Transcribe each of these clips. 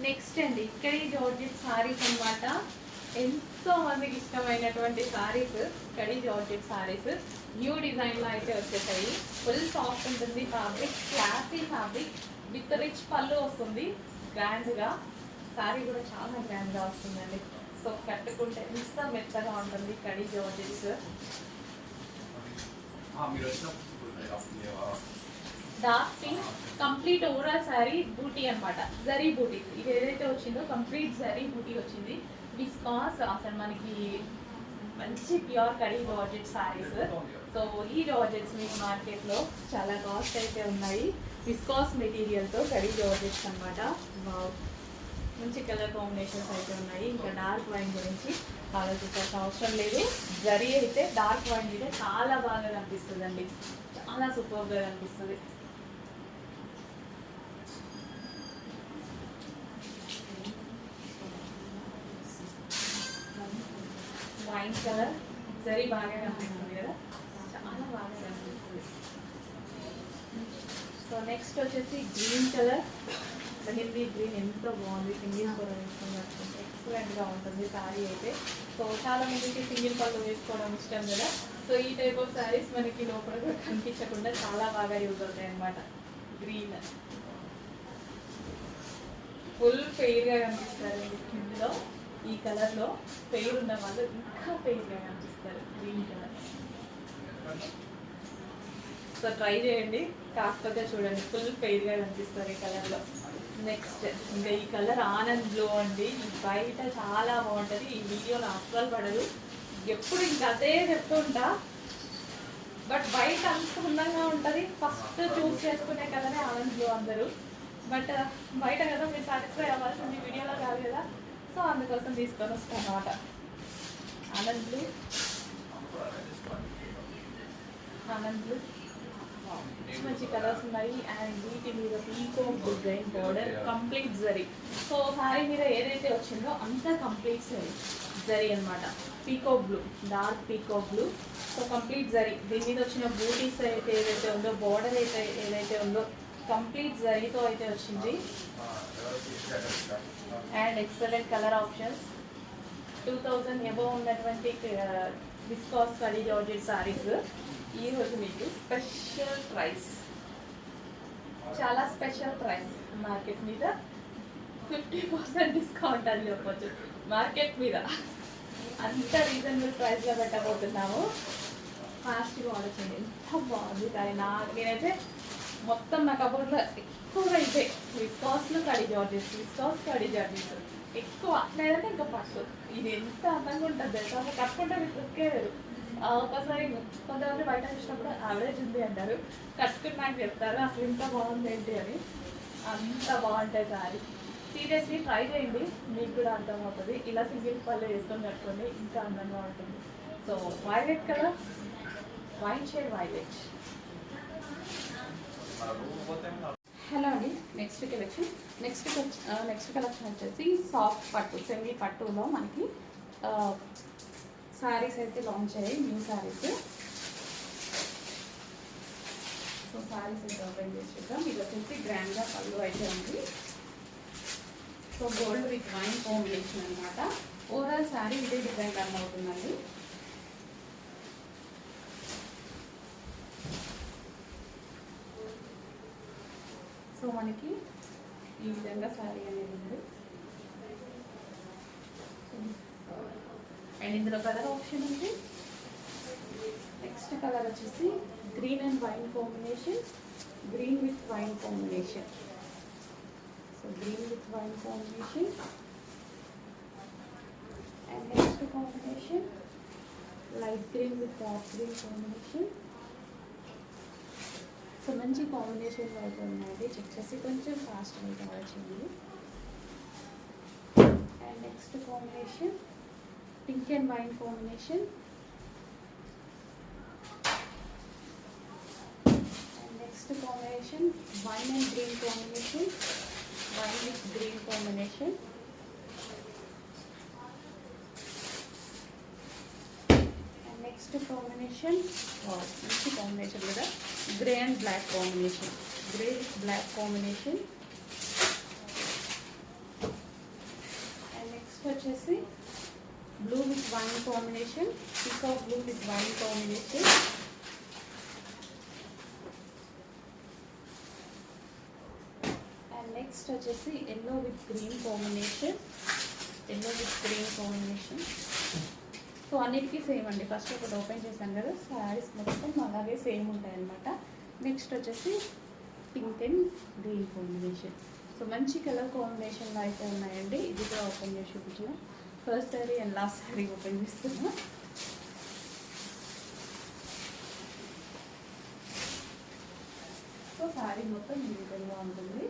Next అండి ఇక్కడి georgette saris అనమాట. ఎంతో మందికి ఇష్టమైనటువంటి సారీస్ కడి జార్జెట్ సారీస్ న్యూ డిజైన్లో అయితే వచ్చేసాయి. ఫుల్ సాఫ్ట్ ఉంటుంది fabric, classy fabric with rich పళ్ళు వస్తుంది. గ్రాండ్గా సారీ కూడా చాలా గ్రాండ్గా వస్తుందండి. సో కట్టుకుంటే ఎంత మెత్తగా ఉంటుంది కడి georgettes. Dark pink complete overall sari బూటీ అనమాట, జరీ బూటీ. ఇది ఏదైతే వచ్చిందో కంప్లీట్ జరీ బూటీ వచ్చింది. విస్కాస్ అసలు మనకి మంచి ప్యూర్ కడి జార్జెట్ శారీస్. సో ఈ జార్జెట్స్ మీకు మార్కెట్లో చాలా కాస్ట్ అయితే ఉన్నాయి. విస్కాస్ మెటీరియల్తో కడి జార్జెట్స్ అనమాట. మంచి కలర్ కాంబినేషన్స్ అయితే ఉన్నాయి. ఇంకా డార్క్ వైన్ గురించి ఆలోచించాల్సిన అవసరం లేదు. జరీ అయితే డార్క్ వైన్ మీద చాలా బాగా కనిపిస్తుంది అండి, చాలా సూపర్గా కనిపిస్తుంది. వైన్ కలర్ జరీ బాగా కనిపిస్తుంది కదా, చాలా బాగా కనిపిస్తుంది. సో నెక్స్ట్ వచ్చేసి గ్రీన్ కలర్, మెహందీ గ్రీన్ ఎంతో బాగుంది. సింగిల్ పళ్ళు వేసుకున్నట్టు ఎక్సలెంట్గా ఉంటుంది శారీ అయితే. సో చాలా మందికి సింగిల్ పళ్ళు వేసుకోవడం ఇష్టం కదా. సో ఈ టైప్ ఆఫ్ శారీస్ మనకి లోపల కూడా కనిపించకుండా చాలా బాగా యూజ్ అవుతాయి అన్నమాట. గ్రీన్ ఫుల్ ఫెయిర్గా కనిపిస్తారు ఇందులో. ఈ కలర్లో ఫెయిర్ ఉన్న వాళ్ళు ఇంకా ఫెయిర్గా కనిపిస్తారు గ్రీన్ కలర్. సో ట్రై చేయండి, కాకపోతే చూడండి ఫుల్ ఫెయిర్గా కనిపిస్తారు ఈ కలర్లో. నెక్స్ట్ ఇంకా ఈ కలర్ ఆనంద్ బ్లూ అండి. బయట చాలా బాగుంటుంది, ఈ వీడియోలో అస్సలు పడదు. ఎప్పుడు ఇంకా అదే చెప్తుంటా, బట్ బయట అంత అందంగా ఉంటుంది. ఫస్ట్ చూస్ చేసుకునే కలరే ఆనంద్ బ్లూ అందరూ. బట్ బయట కదా మీరు సాటిస్ఫై అవ్వాల్సింది, వీడియోలో కాదు కదా. సో అందుకోసం తీసుకొని వస్తాను అన్నమాట. ఆనంద్ బ్లూ, ఆనంద్ బ్లూ మంచి కలర్స్ ఉన్నాయి. అండ్ వీటి మీద peacock design border complete zari. So sari మీద ఏదైతే వచ్చిందో అంతా కంప్లీట్ జరీ అనమాట. Peacock blue, dark peacock blue. So complete zari. దీని మీద వచ్చిన బూటీస్ అయితే ఏదైతే ఉందో, బోర్డర్ అయితే ఏదైతే ఉందో కంప్లీట్ జరీతో అయితే వచ్చింది. And excellent colour options. 2000 above ఉన్నటువంటి విస్కాస్ కడి జార్జెట్ సారీస్ ఈరోజు మీకు స్పెషల్ ప్రైస్, చాలా స్పెషల్ ప్రైస్. మార్కెట్ మీద 50% డిస్కౌంట్ అని చెప్పొచ్చు. మార్కెట్ మీద అంత రీజనబుల్ ప్రైస్లో పెట్టబోతున్నాము. ఫాస్ట్గా ఆలోచండి, ఎంత బాగుంది కానీ నేనైతే మొత్తం నా కబోర్డ్లో ఎక్కువగా ఇదే విస్కాస్లో కడి జార్జెస్, విస్కాస్ కడి జార్జెస్ ఎక్కువ. లేదంటే ఇంకా పట్టు. ఇది ఎంత అందంగా ఉంటుంది తెలుసా, కట్టుకుంటే మీకు దొరికేరు. ఒకసారి కొంతమంది బయట చూసినప్పుడు యావరేజ్ ఉంది అంటారు, కట్టుకుని నాకు చెప్తారు అసలు ఇంత బాగుంది ఏంటి అని. అంత బాగుంటాయి సారీ. సీరియస్లీ ట్రై చేయండి, మీకు కూడా అర్థమవుతుంది. ఇలా సింగిల్ పళ్ళు వేసుకొని కట్టుకోండి, ఇంకా అందంగా ఉంటుంది. So violet colour, wine shade violet. Hello అండి, నెక్స్ట్ కలెక్షన్ వచ్చేసి సాఫ్ట్ పట్టు, సెమీ పట్టులో మనకి శారీస్ అయితే లాంచ్ అయ్యాయి, న్యూ శారీస్. సో శారీస్ అయితే ఓపెన్ చేసి చూద్దాం. ఇది వచ్చేసి గ్రాండ్గా పళ్ళు అయితే ఉంది. So gold with wine combination అనమాట. ఓవరాల్ శారీ ఇదే డిజైన్ రన్ అవుతుందండి. సో మనకి ఈ విధంగా శారీ అనేది ఉంది. అండ్ ఇందులో కలర్ ఆప్షన్ ఉంది. నెక్స్ట్ కలర్ వచ్చేసి green and wine combination, green with wine combination. So green with wine combination. And next combination light green with dark green combination. So మంచి కాంబినేషన్లో అయితే ఉన్నాయి. చెక్ చేసి కొంచెం ఫాస్ట్ అయితే వచ్చింది. And next combination pink and wine combination. And next combination wine and green combination, wine with green combination. And next combination, next combination with a grey and black combination, grey with black combination. వచ్చేసి blue with wine combination, peacock blue with wine combination. And next వచ్చేసి yellow with green combination, yellow with green combination. So అన్నిటికీ same అండి. First ఒకటి open చేశాను కదా, శారీస్ మొత్తం అలాగే same ఉంటాయి అన్నమాట. నెక్స్ట్ వచ్చేసి pink and green combination. So మంచి కలర్ కాంబినేషన్లో అయితే ఉన్నాయండి. ఇది కూడా ఓపెన్ చేసి చూపించిన. First sari and last sari open చేస్తున్నా. సో శారీ మొత్తం ఈ విధంగా ఉంటుంది.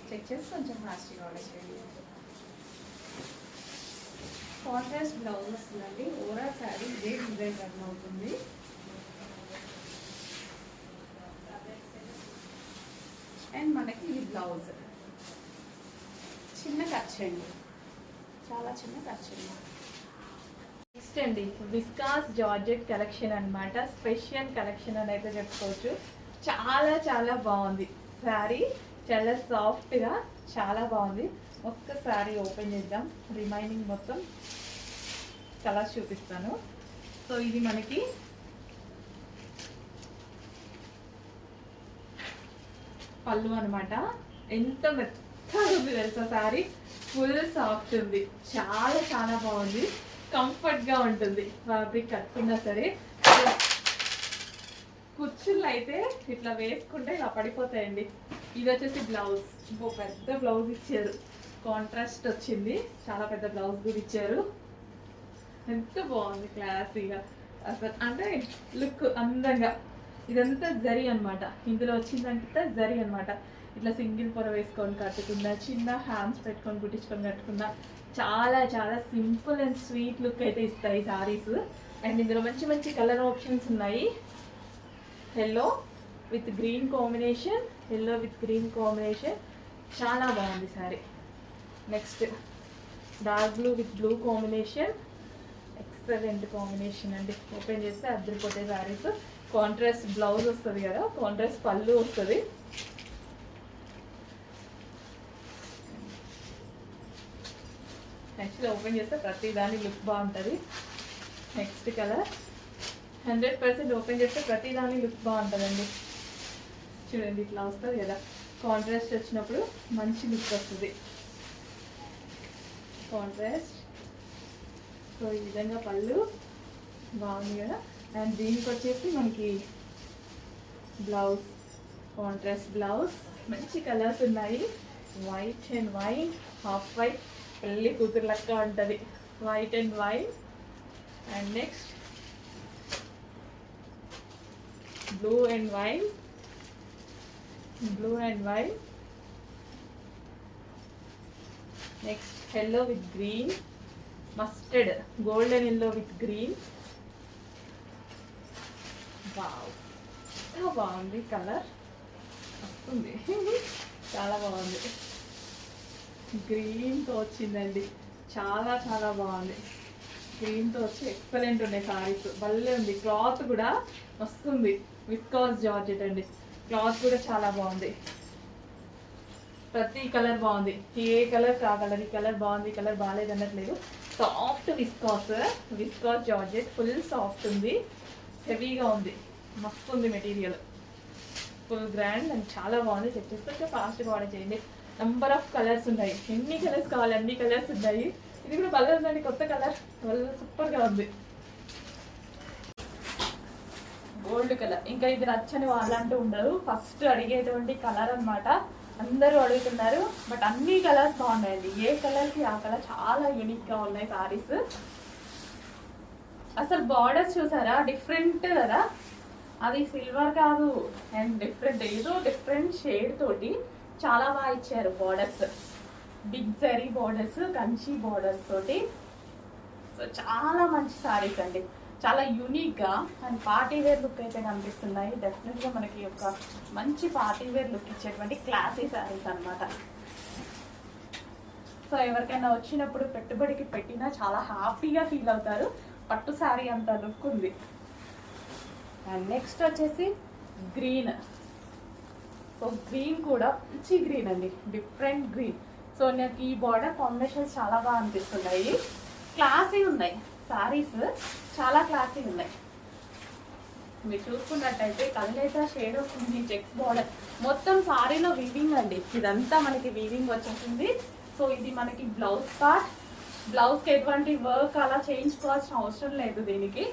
చెక్ చేసి కొంచెం హాస్టింగ్ ఆర్డర్ చేయండి. కాంట్రాస్ట్ బ్లౌజ్ వస్తుందండి. ఓవరాల్ శారీ ఇదే డిజైన్ రన్ అవుతుంది. అండ్ మనకి ఇది బ్లౌజ్ చిన్న ఖర్చు అండి, చాలా చిన్న ఖర్చు అండి. నెక్స్ట్ అండి విస్కాస్ జార్జెట్ కలెక్షన్ అనమాట. స్పెషల్ కలెక్షన్ అని అయితే చెప్పుకోవచ్చు. చాలా చాలా బాగుంది శారీ, చాలా సాఫ్ట్గా చాలా బాగుంది. ఒక్కసారి ఓపెన్ చేద్దాం. రిమైనింగ్ మొత్తం కలర్స్ చూపిస్తాను. సో ఇది మనకి పళ్ళు అనమాట. ఎంత మెత్తగా ఉంది తెలుసా శారీ, ఫుల్ సాఫ్ట్ ఉంది, చాలా చాలా బాగుంది, కంఫర్ట్గా ఉంటుంది. ఫ్యాబ్రిక్ కట్టుకున్నా సరే. కుచ్చుళ్ళు అయితే ఇట్లా వేసుకుంటే ఇలా పడిపోతాయండి. ఇది వచ్చేసి బ్లౌజ్, ఇంకో పెద్ద బ్లౌజ్ ఇచ్చారు, కాంట్రాస్ట్ వచ్చింది, చాలా పెద్ద బ్లౌజ్ కూడా ఇచ్చారు. ఎంత బాగుంది క్లాసీగా అసలు, అంటే లుక్ అందంగా. ఇదంతా జరీ అనమాట, ఇందులో వచ్చిందంతా జరీ అనమాట. ఇట్లా సింగిల్ పొర వేసుకొని కట్టుకున్నా, చిన్న హ్యాండ్స్ పెట్టుకొని కుట్టించుకొని కట్టుకున్నా, చాలా చాలా సింపుల్ అండ్ స్వీట్ లుక్ అయితే ఇస్తాయి సారీస్. అండ్ ఇందులో మంచి మంచి కలర్ ఆప్షన్స్ ఉన్నాయి. Yellow with green combination, yellow with green combination, చాలా బాగుంది sorry. Next dark blue with blue combination, excellent combination అండి. ఓపెన్ చేస్తే అద్దరిపోతే సారీస్. కాంట్రాస్ట్ బ్లౌజ్ వస్తుంది కదా, కాంట్రాస్ట్ పళ్ళు వస్తుంది. నెక్స్ట్ ఓపెన్ చేస్తే ప్రతి దాని లుక్ బాగుంటుంది. నెక్స్ట్ కలర్ 100% ఓపెన్ చేస్తే ప్రతి దాని లుక్ బాగుంటుందండి. చూడండి ఇట్లా వస్తుంది కదా, కాంట్రాస్ట్ వచ్చినప్పుడు మంచి లుక్ వస్తుంది కాంట్రాస్ట్. సో ఈ విధంగా పళ్ళు బాగుంది కదా. అండ్ దీనికి వచ్చేసి మనకి బ్లౌజ్, కాంట్రాస్ట్ బ్లౌజ్, మంచి కలర్స్ ఉన్నాయి. White and white, half white, పెళ్ళి కూతురు లెక్క ఉంటుంది, white and white. And next blue and white, blue and white. Next yellow with green, mustard, golden yellow with green. Wow, చాలా బాగుంది కలర్ వస్తుంది, చాలా బాగుంది. గ్రీన్తో వచ్చిందండి, చాలా చాలా బాగుంది. గ్రీన్తో వచ్చి ఎక్సలెంట్ ఉన్నాయి సారీస్, భలే ఉంది. క్లాత్ కూడా వస్తుంది, విస్కాస్ జార్జెట్ అండి. క్లాత్ కూడా చాలా బాగుంది, ప్రతి కలర్ బాగుంది. ఏ కలర్ కా కలర్, ఈ కలర్ బాగుంది, ఈ కలర్ బాగాలేదు అన్నట్లేదు. Soft viscose, viscose georgette, full soft ఉంది, హెవీగా ఉంది, మస్తు ఉంది మెటీరియల్, ఫుల్ గ్రాండ్ అండ్ చాలా బాగుంది. చెక్ చేసుకుంటే ఫాస్ట్గా ఆర్డర్ చేయండి. నెంబర్ ఆఫ్ కలర్స్ ఉన్నాయి, ఎన్ని కలర్స్ కావాలి అన్ని కలర్స్ ఉన్నాయి. ఇది కూడా భలే ఉందండి, కొత్త కలర్, భలే సూపర్గా ఉంది. గోల్డ్ కలర్, ఇంకా ఇది నచ్చని వాళ్ళంటూ ఉండరు, ఫస్ట్ అడిగేటువంటి కలర్ అనమాట. అందరూ అడుగుతున్నారు, బట్ అన్ని కలర్స్ బాగున్నాయండి. ఏ కలర్కి ఆ కలర్ చాలా యూనిక్గా ఉన్నాయి సారీస్. అసలు బార్డర్స్ చూసారా, డిఫరెంట్ కదా, అది సిల్వర్ కాదు అండ్ డిఫరెంట్, ఏదో డిఫరెంట్ షేడ్ తోటి చాలా బాగా ఇచ్చారు borders. Big zari borders, Kanchi borders తోటి. సో చాలా మంచి సారీస్ అండి, చాలా యూనిక్గా అండ్ పార్టీ వేర్ లుక్ అయితే కనిపిస్తున్నాయి. డెఫినెట్గా మనకి ఒక మంచి పార్టీ వేర్ లుక్ ఇచ్చేటువంటి క్లాసీ సారీస్ అనమాట. సో ఎవరికైనా వచ్చినప్పుడు పెట్టుబడికి పెట్టినా చాలా హ్యాపీగా ఫీల్ అవుతారు. పట్టు శారీ అంత లుక్ ఉంది. అండ్ నెక్స్ట్ వచ్చేసి గ్రీన్. సో గ్రీన్ కూడా మంచి గ్రీన్ అండి, డిఫరెంట్ గ్రీన్. సో నాకు ఈ బార్డర్ కాంబినేషన్స్ చాలా బాగా అనిపిస్తున్నాయి. క్లాసీ ఉన్నాయి శారీస్, చాలా క్లాసీ ఉన్నాయి. మీరు చూసుకున్నట్టయితే కలనేత షేడ్ వస్తుంది, చెక్స్ బార్డర్ మొత్తం సారీలో వీవింగ్ అండి. ఇదంతా మనకి వీవింగ్ వచ్చేసింది. సో ఇది మనకి బ్లౌజ్ పార్ట్. బ్లౌజ్కి ఎటువంటి వర్క్ అలా చేయించుకోవాల్సిన అవసరం లేదు దీనికి,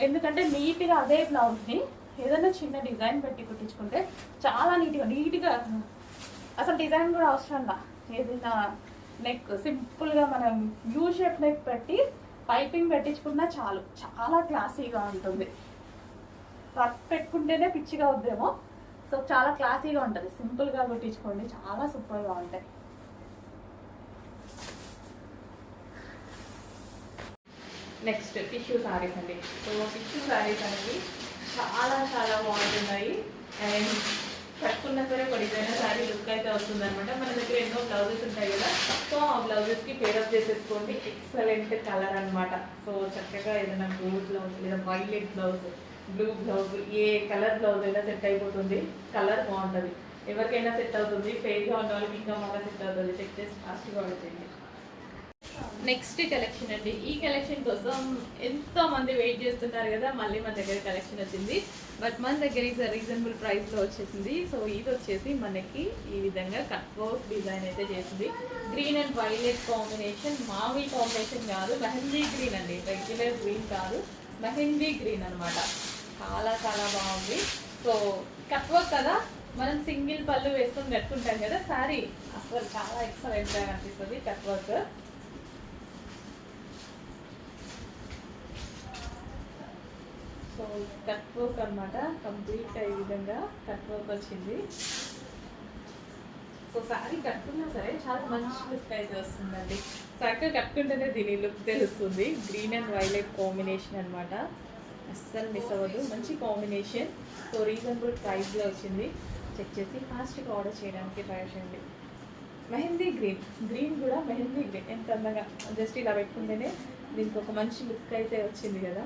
ఎందుకంటే నీట్గా అదే బ్లౌజ్ని ఏదైనా చిన్న డిజైన్ పెట్టి కుట్టించుకుంటే చాలా నీట్గా అసలు డిజైన్ కూడా అవసరంలా. ఏదైనా నెక్ సింపుల్గా మనం యూ షేప్ నెక్ పెట్టి పైపింగ్ పెట్టించుకున్నా చాలు, చాలా క్లాసీగా ఉంటుంది. వర్క్ పెట్టుకుంటేనే పిచ్చిగా వద్దేమో. సో చాలా క్లాసీగా ఉంటుంది, సింపుల్గా కుట్టించుకోండి, చాలా సూపర్గా ఉంటాయి. నెక్స్ట్ టిష్యూ శారీస్ అండి. సో టిష్యూ శారీస్ అనేవి చాలా చాలా బాగుంటున్నాయి. అండ్ కట్టుకున్నా సరే ఒక డిజైనర్ శారీ లుక్ అయితే వస్తుంది అనమాట. మన దగ్గర ఎన్నో బ్లౌజెస్ ఉంటాయి కదా, సో ఆ బ్లౌజెస్కి పేరప్ చేసేసుకోండి. ఎక్సలెంట్ కలర్ అనమాట. సో చక్కగా ఏదైనా బ్లూ బ్లౌజ్ లేదా వైలెట్ బ్లౌజ్, బ్లూ బ్లౌజ్, ఏ కలర్ బ్లౌజ్ అయినా సెట్ అయిపోతుంది. కలర్ బాగుంటుంది, ఎవరికైనా సెట్ అవుతుంది. ఫెయిర్గా ఉన్న వాళ్ళకి ఇంకా బాగా సెట్ అవుతుంది. చెక్ చేసి ఫాస్ట్గా ఆర్డర్ చేయండి. నెక్స్ట్ కలెక్షన్ అండి. ఈ కలెక్షన్ కోసం ఎంతో మంది వెయిట్ చేస్తున్నారు కదా, మళ్ళీ మన దగ్గర కలెక్షన్ వచ్చింది. బట్ మన దగ్గర ఈజ్ రీజనబుల్ ప్రైస్లో వచ్చేసింది. సో ఇది వచ్చేసి మనకి ఈ విధంగా కట్ వర్క్ డిజైన్ అయితే చేసింది. గ్రీన్ అండ్ వైలెట్ కాంబినేషన్, మామూలు కాంబినేషన్ కాదు, మెహందీ గ్రీన్ అండి, రెగ్యులర్ గ్రీన్ కాదు, మెహందీ గ్రీన్ అనమాట. చాలా చాలా బాగుంది. సో కట్ వర్క్ కదా, మనం సింగిల్ పళ్ళు వేసుకొని కట్టుకుంటాం కదా శారీ, అసలు చాలా ఎక్సలెంట్గా అనిపిస్తుంది cut work. So cut work అనమాట, కంప్లీట్గా ఈ విధంగా కట్ వర్క్ వచ్చింది. సో శారీ కట్టుకున్నా సరే చాలా మంచి లుక్ అయితే వస్తుందండి. చక్కగా కట్టుకుంటేనే దీని లుక్ తెలుస్తుంది. గ్రీన్ అండ్ వైలెట్ కాంబినేషన్ అనమాట, అస్సలు మిస్ అవ్వదు, మంచి కాంబినేషన్. సో రీజనబుల్ ప్రైస్లో వచ్చింది. చెక్ చేసి ఫాస్ట్గా ఆర్డర్ చేయడానికి ట్రై చేయండి. మెహందీ గ్రీన్, గ్రీన్ కూడా మెహందీ గ్రీన్ ఎంత అందంగా, జస్ట్ ఇలా పెట్టుకుంటేనే దీనికి ఒక మంచి లుక్ అయితే వచ్చింది కదా.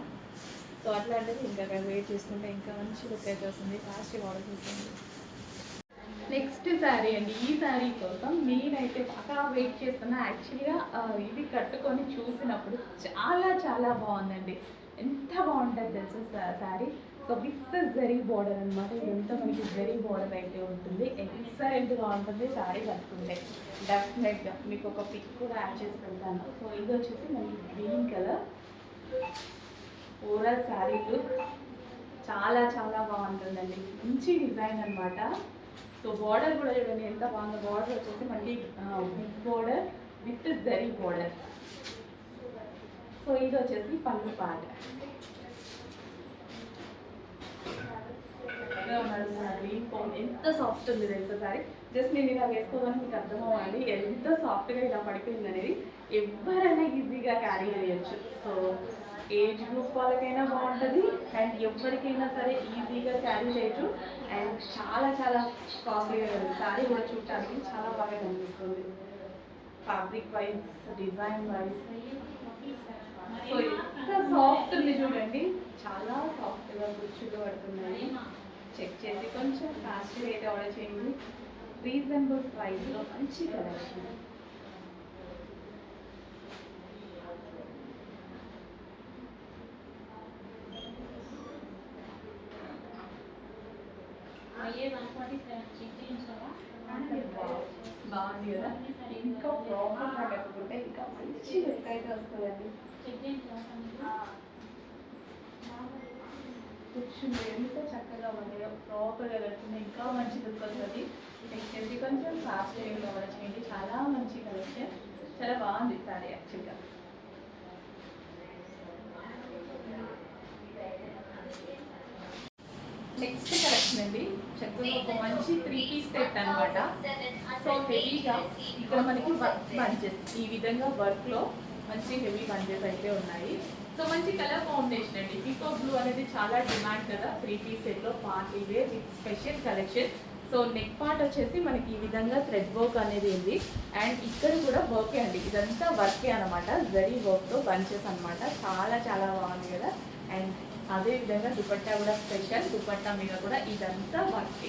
సో అట్లాంటిది ఇంకా వెయిట్ చేసుకుంటే ఇంకా మంచి లుక్ అయితే వస్తుంది. ఫాస్ట్గా ఆర్డర్ చేస్తుంది. నెక్స్ట్ శారీ అండి. ఈ శారీ కోసం నేనైతే బాగా వెయిట్ చేస్తున్నా. యాక్చువల్గా ఇది కట్టుకొని చూసినప్పుడు చాలా చాలా బాగుందండి. ఎంత బాగుంటుంది తెలుసా sari. So with zari border అనమాట. ఇదంతా మనకి జరీ బార్డర్ అయితే ఉంటుంది. ఎక్సలెంట్గా ఉంటుంది శారీ కట్టుకుంటే. డెఫినెట్గా మీకు ఒక పిక్ కూడా యాడ్ చేసి పెడతాను. సో ఇది వచ్చేసి మనకి green colour. Overall sari look చాలా చాలా బాగుంటుందండి, మంచి డిజైన్ అనమాట. సో బార్డర్ కూడా చూడండి ఎంత బాగుందో. బార్డర్ వచ్చేసి మళ్ళీ big border with zari border. So ఇది వచ్చేసి పళ్ళు పార్ట్. ఎంత సాఫ్ట్ ఉంది తెలుసా సారీ. జస్ట్ నేను ఇలా వేసుకోవాలని మీకు అర్థం అవ్వాలి ఎంత సాఫ్ట్గా ఇలా పడిపోయింది అనేది. ఎవరైనా ఈజీగా క్యారీ చేయొచ్చు. సో ఏజ్ గ్రూప్ వాళ్ళకైనా బాగుంటుంది అండ్ ఎవరికైనా సరే ఈజీగా క్యారీ చేయొచ్చు. అండ్ చాలా చాలా కాస్ట్లీగా ఉంది. శారీ కూడా చూడటానికి చాలా బాగా కనిపిస్తుంది. Fabric wise, design wise. So ఎంత సాఫ్ట్ ఉంది చూడండి, చాలా సాఫ్ట్గా కుర్చీలు పడుతున్నాయి. చెక్ చేసి కొంచెం ఫాస్ట్గా అయితే ఆర్డర్ చేయండి. రీజనబుల్ ప్రైస్లో మంచి కలెక్షన్. బాగుంది కదా. ఇంకా ప్రాపర్గా కట్టుకుంటే ఇంకా మంచి లుక్ అయితే వస్తుందండి. కూర్చుంది ఎంత చక్కగా ఉంది, ప్రాపర్గా కట్టుకుంటే ఇంకా మంచి లుక్ వస్తుంది. నెక్స్ట్ కొంచెం ఫాస్ట్ ఆర్డర్ చేయండి. చాలా మంచి కలెక్షన్, చాలా బాగుంది సారీ యాక్చువల్గా. నెక్స్ట్ కలెక్షన్ అండి. చక్కగా ఒక మంచి 3 పీస్ సెట్ అనమాట. సో హెవీగా ఇక్కడ మనకి వర్క్ బంచెస్, ఈ విధంగా వర్క్లో మంచి హెవీ బంచెస్ అయితే ఉన్నాయి. సో మంచి కలర్ కాంబినేషన్ అండి. పీకో బ్లూ అనేది చాలా డిమాండ్ కదా 3 పీస్ సెట్లో. Party wear with special collection. So neck part వచ్చేసి మనకి ఈ విధంగా థ్రెడ్ వర్క్ అనేది ఉంది. అండ్ ఇక్కడ కూడా వర్కే అండి, ఇదంతా వర్కే అనమాట. జరీ వర్క్తో బంచెస్ అనమాట. చాలా చాలా బాగుంది కదా. అండ్ అదే విధంగా దుపట్టా కూడా స్పెషల్, దుపట్టా మీద కూడా ఇదంతా వర్క్.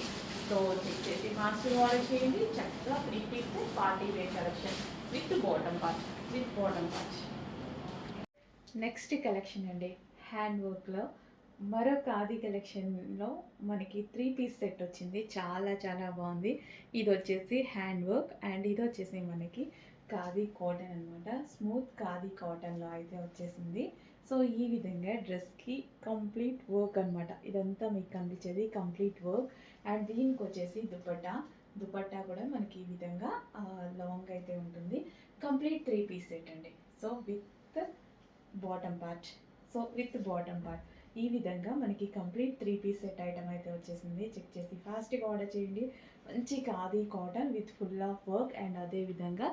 సో చెక్ చేసి మాస్టర్ ఆర్డర్ చేయండి. చక్కగా 3 piece party wear collection with bottom part. Next collection అండి, హ్యాండ్ వర్క్లో మరో ఖాదీ కలెక్షన్లో మనకి 3 పీస్ సెట్ వచ్చింది. చాలా చాలా బాగుంది. ఇది వచ్చేసి హ్యాండ్ వర్క్ అండ్ ఇది వచ్చేసి మనకి ఖాదీ కాటన్ అనమాట. స్మూత్ ఖాదీ కాటన్లో అయితే వచ్చేసింది. సో ఈ విధంగా డ్రెస్కి కంప్లీట్ వర్క్ అనమాట. ఇదంతా మీకు కనిపించేది కంప్లీట్ వర్క్. అండ్ దీనికి వచ్చేసి దుపట్టా కూడా మనకి ఈ విధంగా లాంగ్ అయితే ఉంటుంది. కంప్లీట్ 3 పీస్ సెట్ అండి. సో విత్ బాటమ్ పార్ట్ ఈ విధంగా మనకి కంప్లీట్ 3 పీస్ సెట్ ఐటమ్ అయితే వచ్చేసింది. చెక్ చేసి ఫాస్ట్గా ఆర్డర్ చేయండి. మంచి khadi cotton with full of work and అదేవిధంగా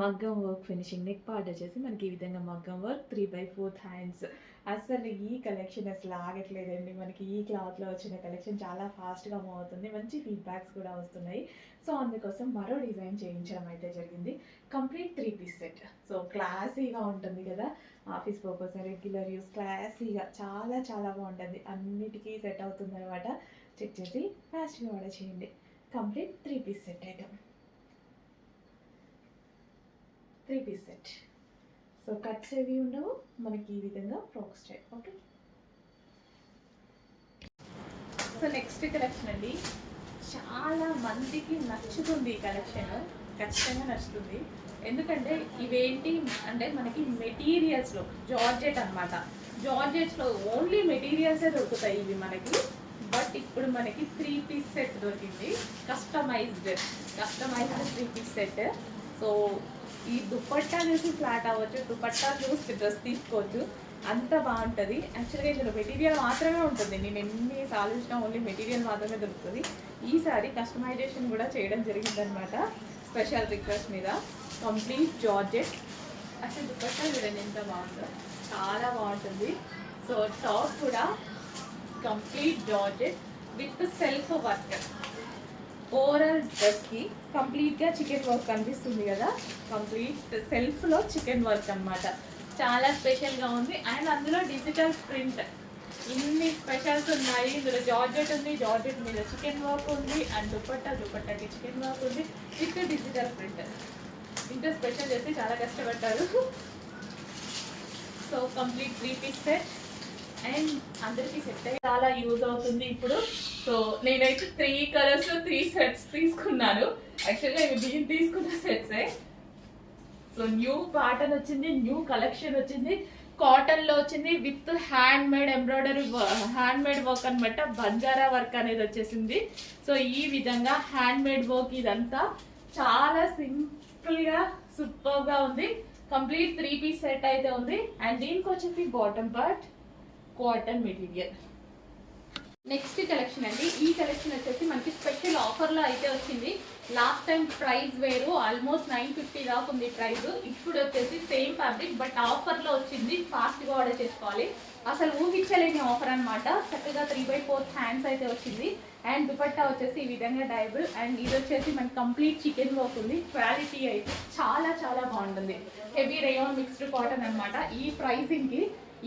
మగ్గం వర్క్ ఫినిషింగ్. నెక్ పార్ట్ వచ్చేసి మనకి ఈ విధంగా మగ్గం వర్క్ 3/4 హ్యాండ్స్. అసలు ఈ కలెక్షన్ అసలు ఆగట్లేదండి. మనకి ఈ క్లాత్లో వచ్చిన కలెక్షన్ చాలా ఫాస్ట్గా మూవ్ అవుతుంది. మంచి ఫీడ్బ్యాక్స్ కూడా వస్తున్నాయి. సో అందుకోసం మరో డిజైన్ చేయించడం అయితే జరిగింది. Complete 3 piece set. సో క్లాసీగా ఉంటుంది కదా, ఆఫీస్ పర్పస్ రెగ్యులర్ యూస్ క్లాసీగా చాలా చాలా బాగుంటుంది. అన్నిటికీ సెట్ అవుతుంది అనమాట. చెక్ చేసి ఫాస్ట్గా ఆర్డర్ చేయండి. Complete 3 piece set item, 3 piece set. So cuts ఏవి ఉండవు మనకి, ఈ విధంగా frock style. Okay, so next collection అండి, చాలా మందికి నచ్చుతుంది ఈ కలెక్షన్. ఖచ్చితంగా నచ్చుతుంది. ఎందుకంటే ఇవేంటి అంటే మనకి మెటీరియల్స్లో జార్జెట్ అనమాట. జార్జెట్స్లో ఓన్లీ మెటీరియల్సే దొరుకుతాయి ఇవి మనకి. బట్ ఇప్పుడు మనకి 3 పీస్ సెట్ దొరికింది. కస్టమైజ్డ్ 3 పీస్ సెట్. సో ఈ దుపట్టా చూసి ఫ్లాట్ అవ్వచ్చు, దుపట్టా చూసి డ్రెస్ తీసుకోవచ్చు, అంత బాగుంటుంది. యాక్చువల్గా ఇందులో మెటీరియల్ మాత్రమే ఉంటుంది. నేను ఎన్నిసార్లు చూసినా ఓన్లీ మెటీరియల్ మాత్రమే దొరుకుతుంది. ఈసారి కస్టమైజేషన్ కూడా చేయడం జరిగిందనమాట, స్పెషల్ రిక్వెస్ట్ మీద. Complete georgette. అసలు దుపట్టా చూడండి ఎంత బాగుందో, చాలా బాగుంటుంది. సో టాప్ కూడా complete georgette with self work. Overall డ్రెస్కి కంప్లీట్గా చికెన్ వర్క్ కనిపిస్తుంది కదా, కంప్లీట్ సెల్ఫ్లో చికెన్ వర్క్ అనమాట. చాలా స్పెషల్గా ఉంది. అండ్ అందులో డిజిటల్ ప్రింట్. ఇన్ని స్పెషల్స్ ఉన్నాయి. ఇందులో జార్జెట్ ఉంది, జార్జెట్ మీద చికెన్ వర్క్ ఉంది, అండ్ దుపట్టాకి చికెన్ వర్క్ ఉంది విత్ డిజిటల్ ప్రింట్. ఇంత స్పెషల్ చేసి చాలా కష్టపడ్డారు. So complete 3 piece set and అందరికీ సెట్ అయ్యి చాలా యూజ్ అవుతుంది ఇప్పుడు. సో నేనైతే 3 కలర్స్ 3 సెట్స్ తీసుకున్నాను. యాక్చువల్గా ఇవి దీన్ని తీసుకున్న సెట్సే. సో న్యూ ప్యాటర్న్ వచ్చింది, న్యూ కలెక్షన్ వచ్చింది, కాటన్లో వచ్చింది with hand made embroidery, hand made work అనమాట. బంజారా వర్క్ అనేది వచ్చేసింది. సో ఈ విధంగా హ్యాండ్ మేడ్ వర్క్ ఇదంతా చాలా సింపుల్గా సూపర్గా ఉంది. కంప్లీట్ 3 పీస్ సెట్ అయితే ఉంది. అండ్ దీనికి వచ్చేసి bottom part cotton material. Next collection అండి, ఈ కలెక్షన్ వచ్చేసి మనకి స్పెషల్ ఆఫర్లో అయితే వచ్చింది. లాస్ట్ టైం ప్రైస్ వేరు, ఆల్మోస్ట్ 950 దాకా ఉంది ప్రైస్. ఇప్పుడు వచ్చేసి సేమ్ ఫ్యాబ్రిక్ బట్ ఆఫర్లో వచ్చింది. ఫాస్ట్గా ఆర్డర్ చేసుకోవాలి. అసలు ఊహించలేని ఆఫర్ అనమాట. చక్కగా 3/4 హ్యాండ్స్ అయితే వచ్చింది. అండ్ దుపట్టా వచ్చేసి ఈ విధంగా డైబుల్. అండ్ ఇది వచ్చేసి మనకి కంప్లీట్ చికెన్ వర్క్ ఉంది. క్వాలిటీ అయితే చాలా చాలా బాగుంటుంది. హెవీ రేయాన్ మిక్స్డ్ కాటన్ అనమాట. ఈ ప్రైసింగ్కి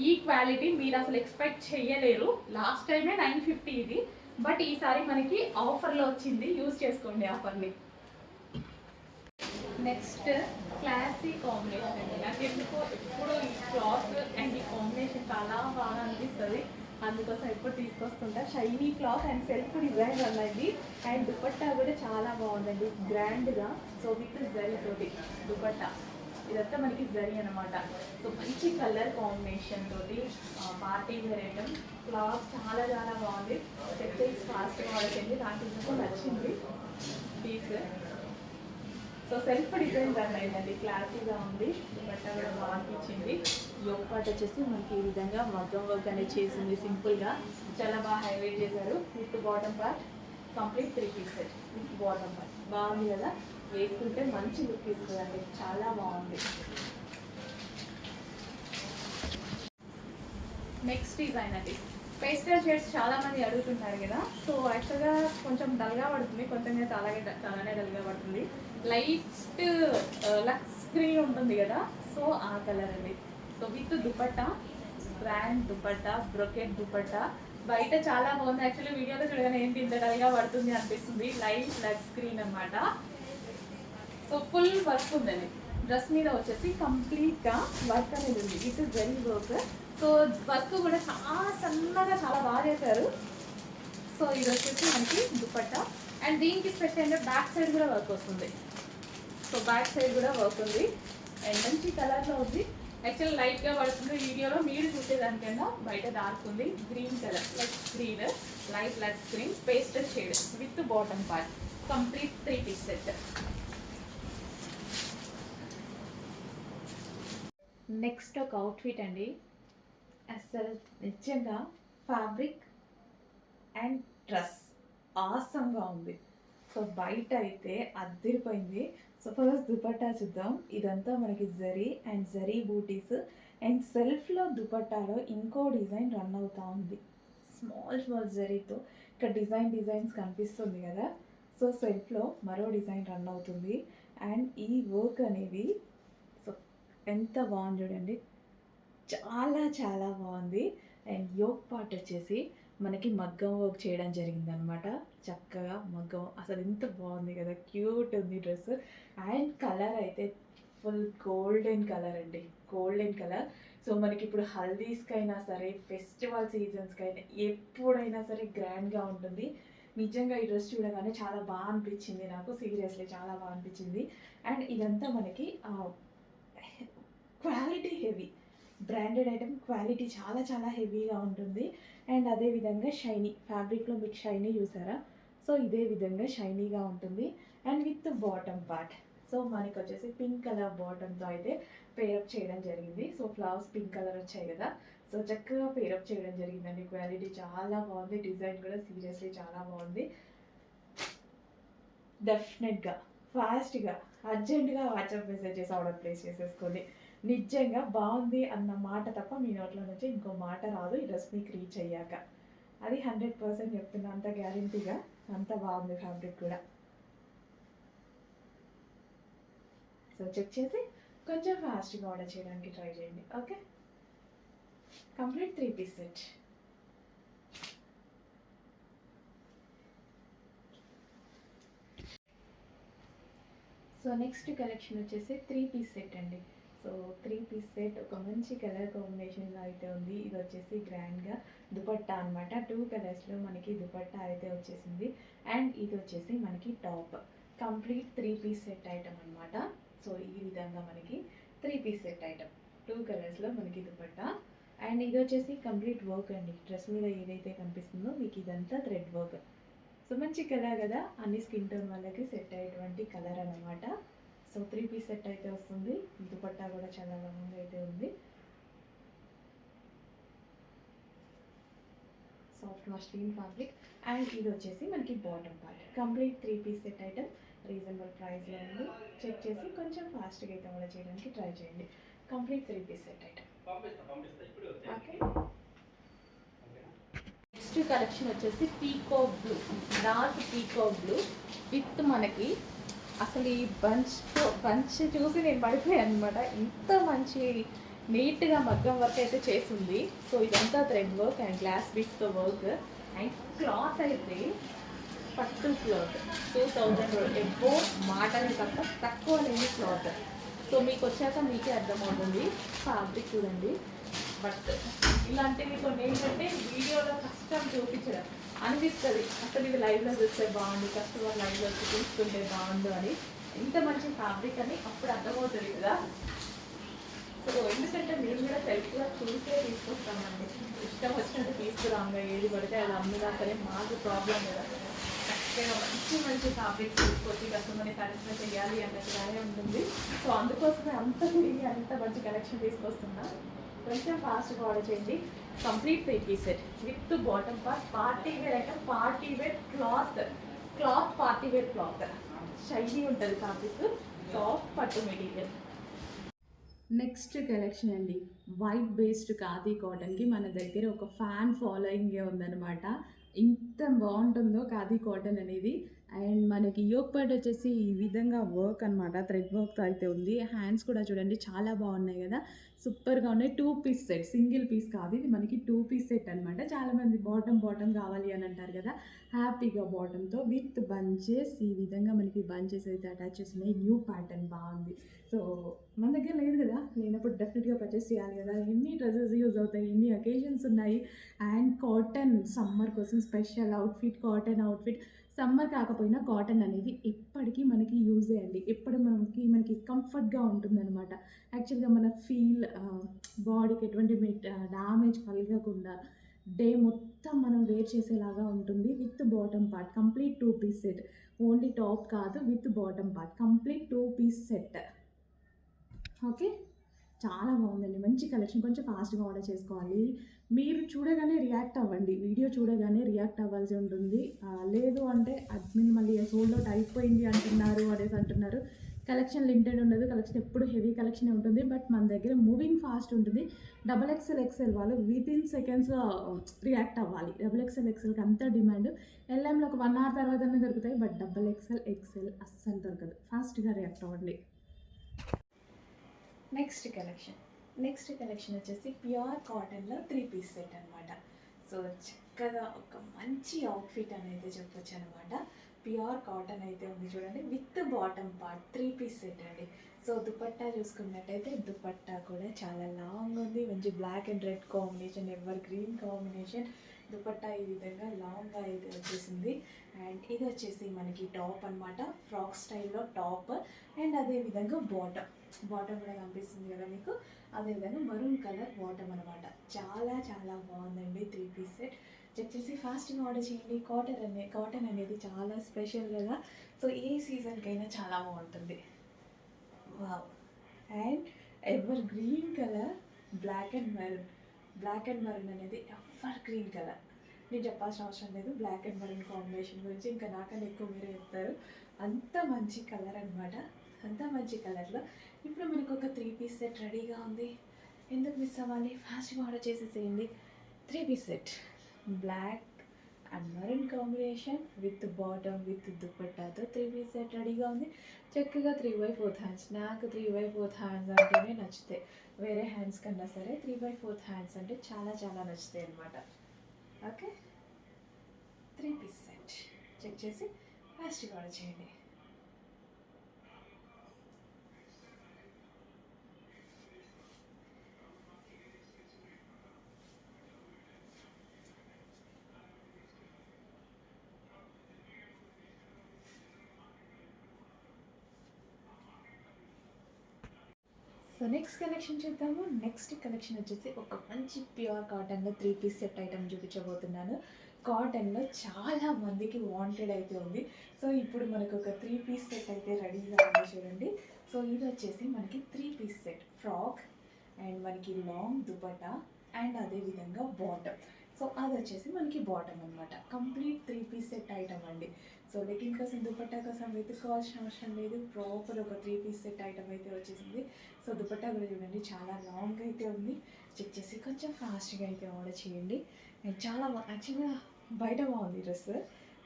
ఈ క్వాలిటీ మీరు అసలు ఎక్స్పెక్ట్ చేయలేరు. లాస్ట్ టైమే 950 ఇది, బట్ ఈసారి మనకి ఆఫర్లో వచ్చింది. యూజ్ చేసుకోండి ఆఫర్ని. నెక్స్ట్ క్లాసీ కాంబినేషన్ అండి. నాకు ఎందుకో ఎప్పుడు ఈ క్లాత్ అండ్ ఈ కాంబినేషన్ చాలా బాగా అనిపిస్తుంది. అందుకోసం ఎప్పుడు తీసుకొస్తుంటా. Shiny cloth and self design అన్నది. అండ్ దుపట్టా కూడా చాలా బాగుందండి, గ్రాండ్గా. సో విత్ జరీ తోటి దుపట్టా, ఇదంతా మనకి జరీ అనమాట. సో మంచి కలర్ కాంబినేషన్ తోటి పార్టీ వేర్ ఐటమ్. క్లాత్ చాలా చాలా బాగుంది. చెక్ చేసి ఫాస్ట్గా వాడుతుంది. నాకు ఇందుకు నచ్చింది piece. So self design run అయిందండి, క్లాసీగా ఉంది. దుపట్టా కూడా బాగా ఇచ్చింది. యోగ్ పార్ట్ వచ్చేసి మనకి ఈ విధంగా మగ్గం వర్క్ అనేది చేసింది సింపుల్గా. చాలా బాగా హైలైట్ చేశారు. With bottom part complete 3 piece set with bottom part. బాగుంది కదా, వేసుకుంటే మంచి లుక్ ఇస్తుందండి, చాలా బాగుంది. నెక్స్ట్ డిజైన్ అండి, పేస్టల్ షేడ్స్ చాలా మంది అడుగుతుంటారు కదా. సో యాక్చువల్గా కొంచెం డల్గా పడుతుంది, కొంచెం చాలానే డల్గా పడుతుంది. లైట్ లక్స్ గ్రీన్ ఉంటుంది కదా, సో ఆ కలర్ అండి. So with dupatta grand dupatta, brocade dupatta. బయట చాలా బాగుంది. యాక్చువల్లీ వీడియోలో చూడగానే ఏంటి ఇంత డల్గా పడుతుంది అనిపిస్తుంది. లైట్ ఫ్లడ్ స్క్రీన్ అనమాట. సో ఫుల్ వర్క్ ఉందండి. డ్రెస్ మీద వచ్చేసి కంప్లీట్గా వర్క్ అనేది ఉంది. It is very work. So work కూడా చాలా సన్నగా చాలా బాగా చేశారు. సో ఇది వచ్చేసి మనకి దుపట్టా. అండ్ దీనికి స్పెషల్ బ్యాక్ సైడ్ కూడా వర్క్ వస్తుంది. సో బ్యాక్ సైడ్ కూడా వర్క్ ఉంది. అండ్ మంచి కలర్లో ఉంది. యాక్చువల్ లైట్గా పడుతుంది వీడియోలో, మీరు చూసేదానికన్నా బయట డార్క్ ఉంది. Green colour, like green, light light green, pastel shade with bottom part. Complete 3 piece set. Next ఒక అవుట్ఫిట్ అండి. అసలు నిజంగా ఫ్యాబ్రిక్ అండ్ డ్రెస్ ఆసంగా ఉంది. సో బయట అయితే అద్దరిపోయింది. సో ఫస్ట్ దుపట్టా చూద్దాం. ఇదంతా మనకి జరీ అండ్ జరీ బూటీస్ అండ్ సెల్ఫ్లో దుపట్టాలో ఇంకో డిజైన్ రన్ అవుతూ ఉంది. స్మాల్ స్మాల్ జరీతో ఇక్కడ డిజైన్స్ కనిపిస్తుంది కదా. సో సెల్ఫ్లో మరో డిజైన్ రన్ అవుతుంది. అండ్ ఈ వర్క్ అనేది సో ఎంత బాగుంది చూడండి, చాలా చాలా బాగుంది. అండ్ యోక్ పార్ట్ వచ్చేసి మనకి మగ్గం వర్క్ చేయడం జరిగిందనమాట. చక్కగా మగ్గం, అసలు ఎంత బాగుంది కదా, క్యూట్ ఉంది డ్రెస్. అండ్ కలర్ అయితే ఫుల్ గోల్డెన్ కలర్ అండి, గోల్డెన్ కలర్. సో మనకి ఇప్పుడు హల్దీస్కైనా సరే, ఫెస్టివల్ సీజన్స్కైనా ఎప్పుడైనా సరే గ్రాండ్గా ఉంటుంది. నిజంగా ఈ డ్రెస్ చూడగానే చాలా బాగా అనిపించింది నాకు, సీరియస్లీ చాలా బాగా అనిపించింది. అండ్ ఇదంతా మనకి quality heavy, branded item, quality చాలా చాలా హెవీగా ఉంటుంది. అండ్ అదేవిధంగా షైనీ ఫ్యాబ్రిక్లో మీకు షైనీ చూసారా. సో ఇదే విధంగా షైనీగా ఉంటుంది. And with bottom part. So మనకి వచ్చేసి పింక్ కలర్ బాటమ్తో అయితే పేరప్ చేయడం జరిగింది. సో ఫ్లవర్స్ పింక్ కలర్ వచ్చాయి కదా, సో చక్కగా పేరప్ చేయడం జరిగిందండి. క్వాలిటీ చాలా బాగుంది, డిజైన్ కూడా సీరియస్లీ చాలా బాగుంది. డెఫినెట్గా ఫాస్ట్గా అర్జెంటుగా వాట్సాప్ మెసేజెస్ ఆర్డర్ ప్లేస్ చేసేసుకోండి. నిజంగా బాగుంది అన్న మాట తప్ప మీ నోట్లో నుంచి ఇంకో మాట రాదు ఈ డ్రెస్ మీకు రీచ్ అయ్యాక. అది 100% చెప్తున్నా, అంత గ్యారంటీగా. అంత బాగుంది ఫ్యాబ్రిక్ కూడా. సో చెక్ చేసి కొంచెం ఫాస్ట్గా ఆర్డర్ చేయడానికి ట్రై చేయండి. Okay, complete 3 piece set. So next collection వచ్చేసి 3 పీస్ సెట్ అండి. సో 3 పీస్ సెట్ ఒక మంచి కలర్ కాంబినేషన్లో అయితే ఉంది. ఇది వచ్చేసి గ్రాండ్గా దుపట్టా అనమాట. 2 కలర్స్లో మనకి దుపట్టా అయితే వచ్చేసింది. అండ్ ఇది వచ్చేసి మనకి top. Complete 3 piece set item అనమాట. సో ఈ విధంగా మనకి 3 పీస్ సెట్ ఐటమ్, 2 కలర్స్లో మనకి దుపట్టా. అండ్ ఇది వచ్చేసి కంప్లీట్ వర్క్ అండి. డ్రెస్ మీద ఏదైతే కనిపిస్తుందో మీకు ఇదంతా థ్రెడ్ వర్క్. సో మంచి కలర్ కదా, అన్ని స్కిన్ టోన్ వాళ్ళకి సెట్ అయ్యేటువంటి కలర్ అనమాట. సో 3 పీస్ సెట్ అయితే వస్తుంది. దుపట్టా కూడా చాలా బాగుంది అయితే ఉంది. Soft muslin fabric. అండ్ ఇది వచ్చేసి మనకి bottom part. Complete 3 piece set item reasonable ప్రైస్లో ఉంది. చెక్ చేసి కొంచెం ఫాస్ట్గా అయితే ఆర్డర్ చేయడానికి ట్రై చేయండి. Complete 3 piece set item. Okay, next collection వచ్చేసి peacock blue, dark peacock blue with మనకి అసలు ఈ బంచ్ చూసి నేను పడిపోయాను అనమాట. ఇంత మంచి నీట్గా మగ్గం వర్క్ అయితే చేసింది. సో ఇదంతా థ్రెడ్ వర్క్ అండ్ గ్లాస్ బీట్స్తో వర్క్. అండ్ క్లాత్ అయితే పట్టు క్లాత్ 2000 ఎబ్బో మాటలు తప్ప తక్కువ లేని క్లాత్. సో మీకు వచ్చాక మీకే అర్థమవుతుంది. ఫ్యాబ్రిక్ చూడండి. బట్ ఇలాంటివి కొన్ని ఏంటంటే వీడియోలో కష్టం చూపించడం అనిపిస్తుంది. అసలు ఇది లైవ్లో చూస్తే బాగుండు, కస్టమర్ లైవ్లో చూస్తుంటే బాగుండు అని. ఇంత మంచి ఫ్యాబ్రిక్ అని అప్పుడు అర్థమవుతుంది కదా. సో ఎందుకంటే మేము కూడా సెల్ఫ్గా చూసే తీసుకొస్తామండి. ఇష్టం వచ్చినట్టు తీసుకురాంగా ఏది పడితే అది అమ్మినా సరే మాకు ప్రాబ్లం కదా. చక్కగా మంచి మంచి ఫ్యాబ్రిక్ తీసుకొచ్చి కస్టమర్ని సాటిస్ఫై చేయాలి అన్నట్టుగానే ఉంటుంది. సో అందుకోసమే అంత తిరిగి అంత మంచి కలెక్షన్ తీసుకొస్తున్నా. కొంచెం ఫాస్ట్గా ఆర్డర్ చేయండి. Complete 3 piece set with bottom part. Party wear item, party wear cloth party wear cloth. Shiny ఉంటుంది ఫ్యాబ్రిక్, సాఫ్ట్ పట్టు మెటీరియల్. నెక్స్ట్ కలెక్షన్ అండి, వైట్ బేస్డ్ ఖాదీ కాటన్కి మన దగ్గర ఒక ఫ్యాన్ ఫాలోయింగే ఉందన్నమాట. ఎంత బాగుంటుందో ఖాదీ కాటన్ అనేది. అండ్ మనకి యోక్ పార్ట్ వచ్చేసి ఈ విధంగా వర్క్ అనమాట. థ్రెడ్ వర్క్‌తో అయితే ఉంది. హ్యాండ్స్ కూడా చూడండి చాలా బాగున్నాయి కదా! సూపర్‌గా ఉన్నాయి. 2 పీస్ సెట్, సింగిల్ పీస్ కాదు. ఇది మనకి 2 పీస్ సెట్ అనమాట. చాలామంది బాటమ్ కావాలి అని అంటారు కదా! హ్యాపీగా బాటమ్‌తో విత్ బంచెస్, ఈ విధంగా మనకి బంచెస్ అయితే అటాచ్ చేస్తున్నాయి. న్యూ ప్యాటర్న్ బాగుంది. సో మన దగ్గర లేదు కదా! లేనప్పుడు డెఫినెట్‌గా పర్చేస్ చేయాలి కదా! ఎన్ని డ్రెసెస్ యూజ్ అవుతాయి, ఎన్ని అకేషన్స్ ఉన్నాయి. అండ్ కాటన్ సమ్మర్ కోసం special outfit, cotton outfit. Summer కాకపోయినా కాటన్ అనేది ఎప్పటికీ మనకి యూజే అండి. ఎప్పుడు మనకి కంఫర్ట్‌గా ఉంటుందనమాట. యాక్చువల్‌గా మన బాడీకి ఎటువంటి డ్యామేజ్ కలగకుండా డే మొత్తం మనం వేర్ చేసేలాగా ఉంటుంది. With bottom part complete 2 piece set. Only top కాదు, with bottom part complete 2 piece set. Okay. చాలా బాగుందండి. మంచి కలెక్షన్. కొంచెం ఫాస్ట్‌గా ఆర్డర్ చేసుకోవాలి. మీరు చూడగానే రియాక్ట్ అవ్వండి. వీడియో చూడగానే రియాక్ట్ అవ్వాల్సి ఉంటుంది. లేదు అంటే అడ్మిన్ మళ్ళీ సోల్డ్ ఔట్ అయిపోయింది అంటున్నారు అనేసి అంటున్నారు. కలెక్షన్ లిమిటెడ్ ఉండదు. కలెక్షన్ ఎప్పుడు హెవీ కలెక్షనే ఉంటుంది. బట్ మన దగ్గర మూవింగ్ ఫాస్ట్ ఉంటుంది. డబుల్ ఎక్స్ఎల్, ఎక్స్ఎల్ వాళ్ళు వితిన్ సెకండ్స్‌లో రియాక్ట్ అవ్వాలి. డబుల్ ఎక్స్ఎల్, ఎక్స్ఎల్‌కి అంత డిమాండ్. ఎల్ఎంలో ఒక 1 అవర్ తర్వాతనే దొరుకుతాయి. బట్ డబుల్ ఎక్స్ఎల్, ఎక్స్ఎల్ అస్సలు దొరకదు. ఫాస్ట్‌గా రియాక్ట్ అవ్వండి. నెక్స్ట్ కలెక్షన్ వచ్చేసి ప్యూర్ కాటన్లో 3 పీస్ సెట్ అనమాట. సో చక్కగా ఒక మంచి అవుట్ఫిట్ అనేది చెప్పొచ్చు అనమాట. ప్యూర్ కాటన్ అయితే ఉంది చూడండి, with bottom part 3 piece set అండి. సో దుపట్టా చూసుకున్నట్టయితే దుపట్టా కూడా చాలా లాంగ్ ఉంది. మంచి black and red combination, evergreen combination. Dupatta ఈ విధంగా లాంగ్గా అయితే వచ్చేసింది. అండ్ ఇది వచ్చేసి మనకి టాప్ అనమాట, ఫ్రాక్ స్టైల్లో టాప్. అండ్ అదేవిధంగా బాటమ్ కూడా కనిపిస్తుంది కదా మీకు. అదేవిధంగా మరూన్ కలర్ బాటమ్ అనమాట. చాలా చాలా బాగుందండి 3 పీస్ సెట్. చెక్ చేసి ఫాస్ట్గా ఆర్డర్ చేయండి. కాటన్ అనేది చాలా స్పెషల్ కదా. సో ఏ సీజన్కైనా చాలా బాగుంటుంది. Wow. And evergreen colour, black and maroon. Black and maroon అనేది ఎవర్ గ్రీన్ కలర్. నేను చెప్పాల్సిన అవసరం లేదు బ్లాక్ అండ్ మెరూన్ కాంబినేషన్ గురించి. ఇంకా నాకన్నా ఎక్కువ మీరే చెప్తారు. అంత మంచి కలర్ అనమాట. అంత మంచి కలర్లో ఇప్పుడు మనకు ఒక 3 పీస్ సెట్ రెడీగా ఉంది. ఎందుకు మిస్ అవ్వాలి? ఫాస్ట్గా ఆర్డర్ చేసేసేయండి. 3 piece set, black and maroon combination with bottom with దుపట్టాతో 3 పీస్ సెట్ రెడీగా ఉంది. చక్కగా 3/4 హ్యాండ్స్. నాకు 3/4 హ్యాండ్స్ అంటేనే నచ్చుతాయి. వేరే హ్యాండ్స్ కన్నా సరే 3/4 హ్యాండ్స్ అంటే చాలా చాలా నచ్చుతాయి అనమాట. ఓకే. 3 పీస్ సెట్ చెక్ చేసి ఫాస్ట్గా ఆర్డర్ చేయండి. సో నెక్స్ట్ కలెక్షన్ చూద్దాము. నెక్స్ట్ కలెక్షన్ వచ్చేసి ఒక మంచి ప్యూర్ కాటన్లో 3 పీస్ సెట్ ఐటమ్ చూపించబోతున్నాను. కాటన్లో చాలా మందికి వాంటెడ్ అయితే ఉంది. సో ఇప్పుడు మనకు ఒక 3 పీస్ సెట్ అయితే రెడీగా ఉంది చూడండి. సో ఇది వచ్చేసి మనకి 3 పీస్ సెట్, ఫ్రాక్ అండ్ మనకి లాంగ్ దుపట్టా అండ్ అదేవిధంగా బాటమ్. సో అది వచ్చేసి మనకి బాటమ్ అనమాట. కంప్లీట్ 3 పీస్ సెట్ ఐటమ్ అండి. సో లెగ్గింగ్ కోసం, దుపట్టా కోసం వెతుక్కోవాల్సిన అవసరం లేదు. ప్రాపర్ ఒక 3 పీస్ సెట్ ఐటమ్ అయితే వచ్చేసింది. సో దుపట్టా కూడా చూడండి చాలా లాంగ్ అయితే ఉంది. చెక్ చేసి కొంచెం ఫాస్ట్గా అయితే ఆర్డర్ చేయండి. అండ్ చాలా యాక్చువల్గా బయట బాగుంది డ్రెస్,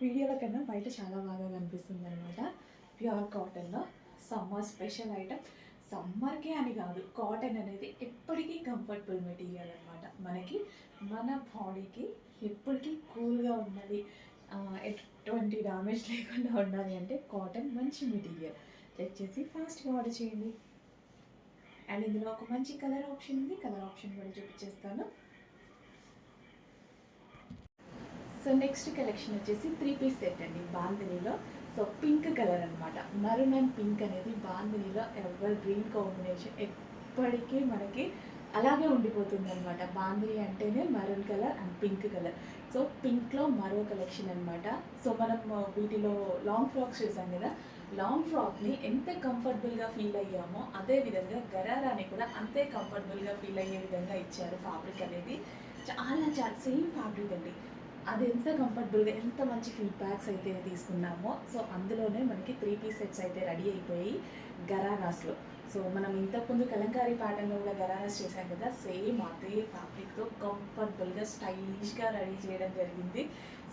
వీడియోల కన్నా బయట చాలా బాగా కనిపిస్తుంది అనమాట. ప్యూర్ కాటన్లో సమ్మర్ స్పెషల్ ఐటమ్. సమ్మర్కే అని కాదు, కాటన్ అనేది ఎప్పటికీ కంఫర్టబుల్ మెటీరియల్ అనమాట. మనకి మన బాడీకి ఎప్పటికీ కూల్గా ఉండాలి, ఎటువంటి డ్యామేజ్ లేకుండా ఉండాలి అంటే కాటన్ మంచి మెటీరియల్. చెక్ చేసి ఫాస్ట్గా ఆర్డర్ చేయండి. అండ్ ఇందులో ఒక మంచి కలర్ ఆప్షన్ ఉంది. కలర్ ఆప్షన్ కూడా చూపించేస్తాను. సో నెక్స్ట్ కలెక్షన్ వచ్చేసి 3 పీస్ సెట్ అండి బాందినీలో. సో పింక్ కలర్ అనమాట. మరూన్ అండ్ పింక్ అనేది బాందినీలో ఎవర్ గ్రీన్ కాంబినేషన్ ఎప్పటికీ మనకి అలాగే ఉండిపోతుంది అనమాట. బాందిని అంటేనే maroon colour and pink colour. So పింక్లో మరో కలెక్షన్ అనమాట. సో మనం వీటిలో లాంగ్ ఫ్రాక్స్ చూసాం కదా. లాంగ్ ఫ్రాక్ని ఎంత కంఫర్టబుల్గా ఫీల్ అయ్యామో అదే విధంగా గరారాని కూడా అంతే కంఫర్టబుల్గా ఫీల్ అయ్యే విధంగా ఇచ్చారు. ఫ్యాబ్రిక్ అనేది చాలా చాలా సేమ్ ఫ్యాబ్రిక్ అండి. అది ఎంత కంఫర్టబుల్గా, ఎంత మంచి ఫీడ్బ్యాక్స్ అయితే తీసుకున్నామో. సో అందులోనే మనకి 3 పీస్ సెట్స్ అయితే రెడీ అయిపోయి గరారాస్లో. సో మనం ఇంతకుముందు కలంకారీ ప్యాటర్న్లో కూడా గరారాస్ చేశాం కదా, సేమ్ అదే ఫ్యాబ్రిక్తో కంఫర్టబుల్గా స్టైలిష్గా రెడీ చేయడం జరిగింది.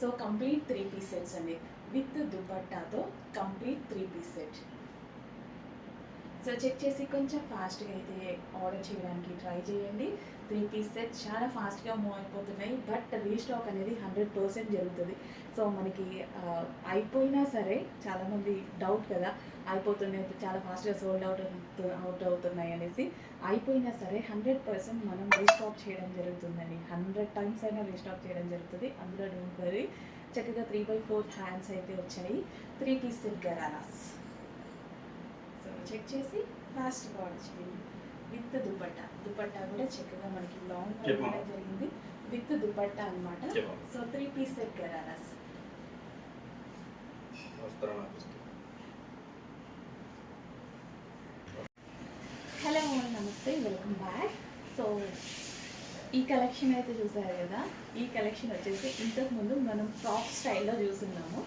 సో కంప్లీట్ 3 పీస్ సెట్స్ అండి, విత్ దుపట్టాతో complete 3 piece set. So check చేసి కొంచెం ఫాస్ట్గా అయితే ఆర్డర్ చేయడానికి ట్రై చేయండి. 3 పీస్ సెట్ చాలా ఫాస్ట్గా మూవ్ అయిపోతున్నాయి, బట్ రీస్టాక్ అనేది 100% జరుగుతుంది. సో మనకి అయిపోయినా సరే చాలామంది డౌట్ కదా, అయిపోతున్నాయి చాలా ఫాస్ట్గా సోల్డ్ అవుట్ అవుతున్నాయి అనేసి. అయిపోయినా సరే 100% మనం రీస్టాక్ చేయడం జరుగుతుందండి. 100 టైమ్స్ అయినా రీస్టాక్ చేయడం జరుగుతుంది, అందులో డోంట్ వరీ. చక్కగా 3/4 హ్యాండ్స్ అయితే వచ్చాయి, 3 piece set ghararas. So check చేసి ఫాస్ట్గా ఆర్డర్ చేయండి. విత్ దుపట్టా కూడా చక్కగా మనకి లాంగ్ ఇవ్వడం జరిగింది, విత్ దుపట్టా అనమాట. So 3 piece set ghararas. Hello namaste, welcome back. So ఈ కలెక్షన్ అయితే చూసారు కదా, ఈ కలెక్షన్ వచ్చేసి ఇంతకుముందు మనం ఫ్రాక్ స్టైల్లో చూస్తున్నాము.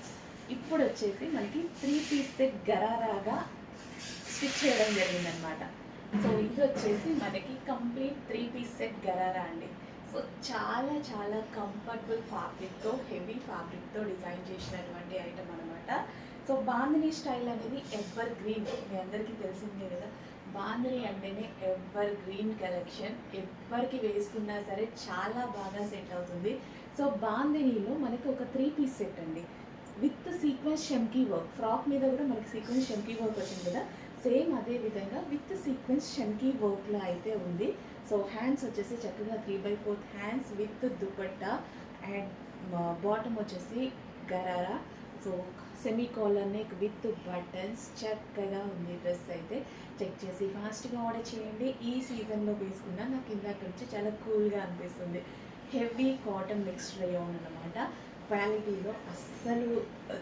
ఇప్పుడు వచ్చేసి మనకి 3 పీస్ సెట్ గరారాగా స్టిచ్ చేయడం జరిగిందనమాట. సో ఇది వచ్చేసి మనకి కంప్లీట్ 3 పీస్ సెట్ గరారా అండి. సో చాలా చాలా కంఫర్టబుల్ ఫ్యాబ్రిక్తో, హెవీ ఫ్యాబ్రిక్తో డిజైన్ చేసినటువంటి ఐటమ్ అనమాట. సో బాందిని స్టైల్ అనేది ఎవర్ గ్రీన్, మీ అందరికీ తెలిసిందే కదా. బాందిని అంటేనే ఎవర్ గ్రీన్ కలెక్షన్, ఎవరికి వేసుకున్నా సరే చాలా బాగా సెట్ అవుతుంది. సో బాందినిలో మనకి ఒక 3 పీస్ సెట్ అండి, విత్ సీక్వెన్స్ షంకీ వర్క్. ఫ్రాక్ మీద కూడా మనకి సీక్వెన్స్ షంకీ వర్క్ వచ్చింది కదా, సేమ్ అదే విధంగా విత్ సీక్వెన్స్ షంకీ వర్క్లో అయితే ఉంది. సో హ్యాండ్స్ వచ్చేసి చక్కగా 3/4 hands with dupatta and bottom వచ్చేసి gharara. So semi collar neck with buttons, చక్కగా ఉంది డ్రెస్ అయితే. చెక్ చేసి ఫాస్ట్గా ఆర్డర్ చేయండి. ఈ సీజన్లో వేసుకున్నా నాకు ఇందాక నుంచి చాలా కూల్గా అనిపిస్తుంది. హెవీ కాటన్ మిక్స్డ్ రేయాన్ అనమాట. క్వాలిటీలో అస్సలు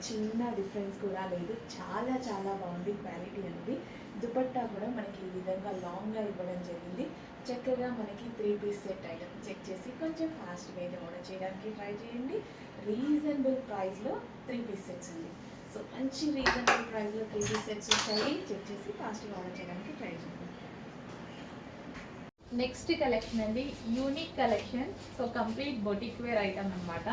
చిన్న డిఫరెన్స్ కూడా లేదు, చాలా చాలా బాగుంది క్వాలిటీ అనేది. దుపట్టా కూడా మనకి ఈ విధంగా లాంగ్గా ఇవ్వడం జరిగింది. చక్కగా మనకి 3 పీస్ సెట్ ఐటమ్. చెక్ చేసి కొంచెం ఫాస్ట్గా అయితే ఆర్డర్ చేయడానికి ట్రై చేయండి. రీజనబుల్ ప్రైస్లో 3 పీస్ సెట్స్ అండి. సో మంచి రీజనబుల్ ప్రైస్లో 3 పీస్ సెట్స్ వచ్చాయి. చెక్ చేసి ఫాస్ట్గా ఆర్డర్ చేయడానికి ట్రై చేయండి. నెక్స్ట్ కలెక్షన్ అండి, unique collection. So complete boutique wear item అనమాట.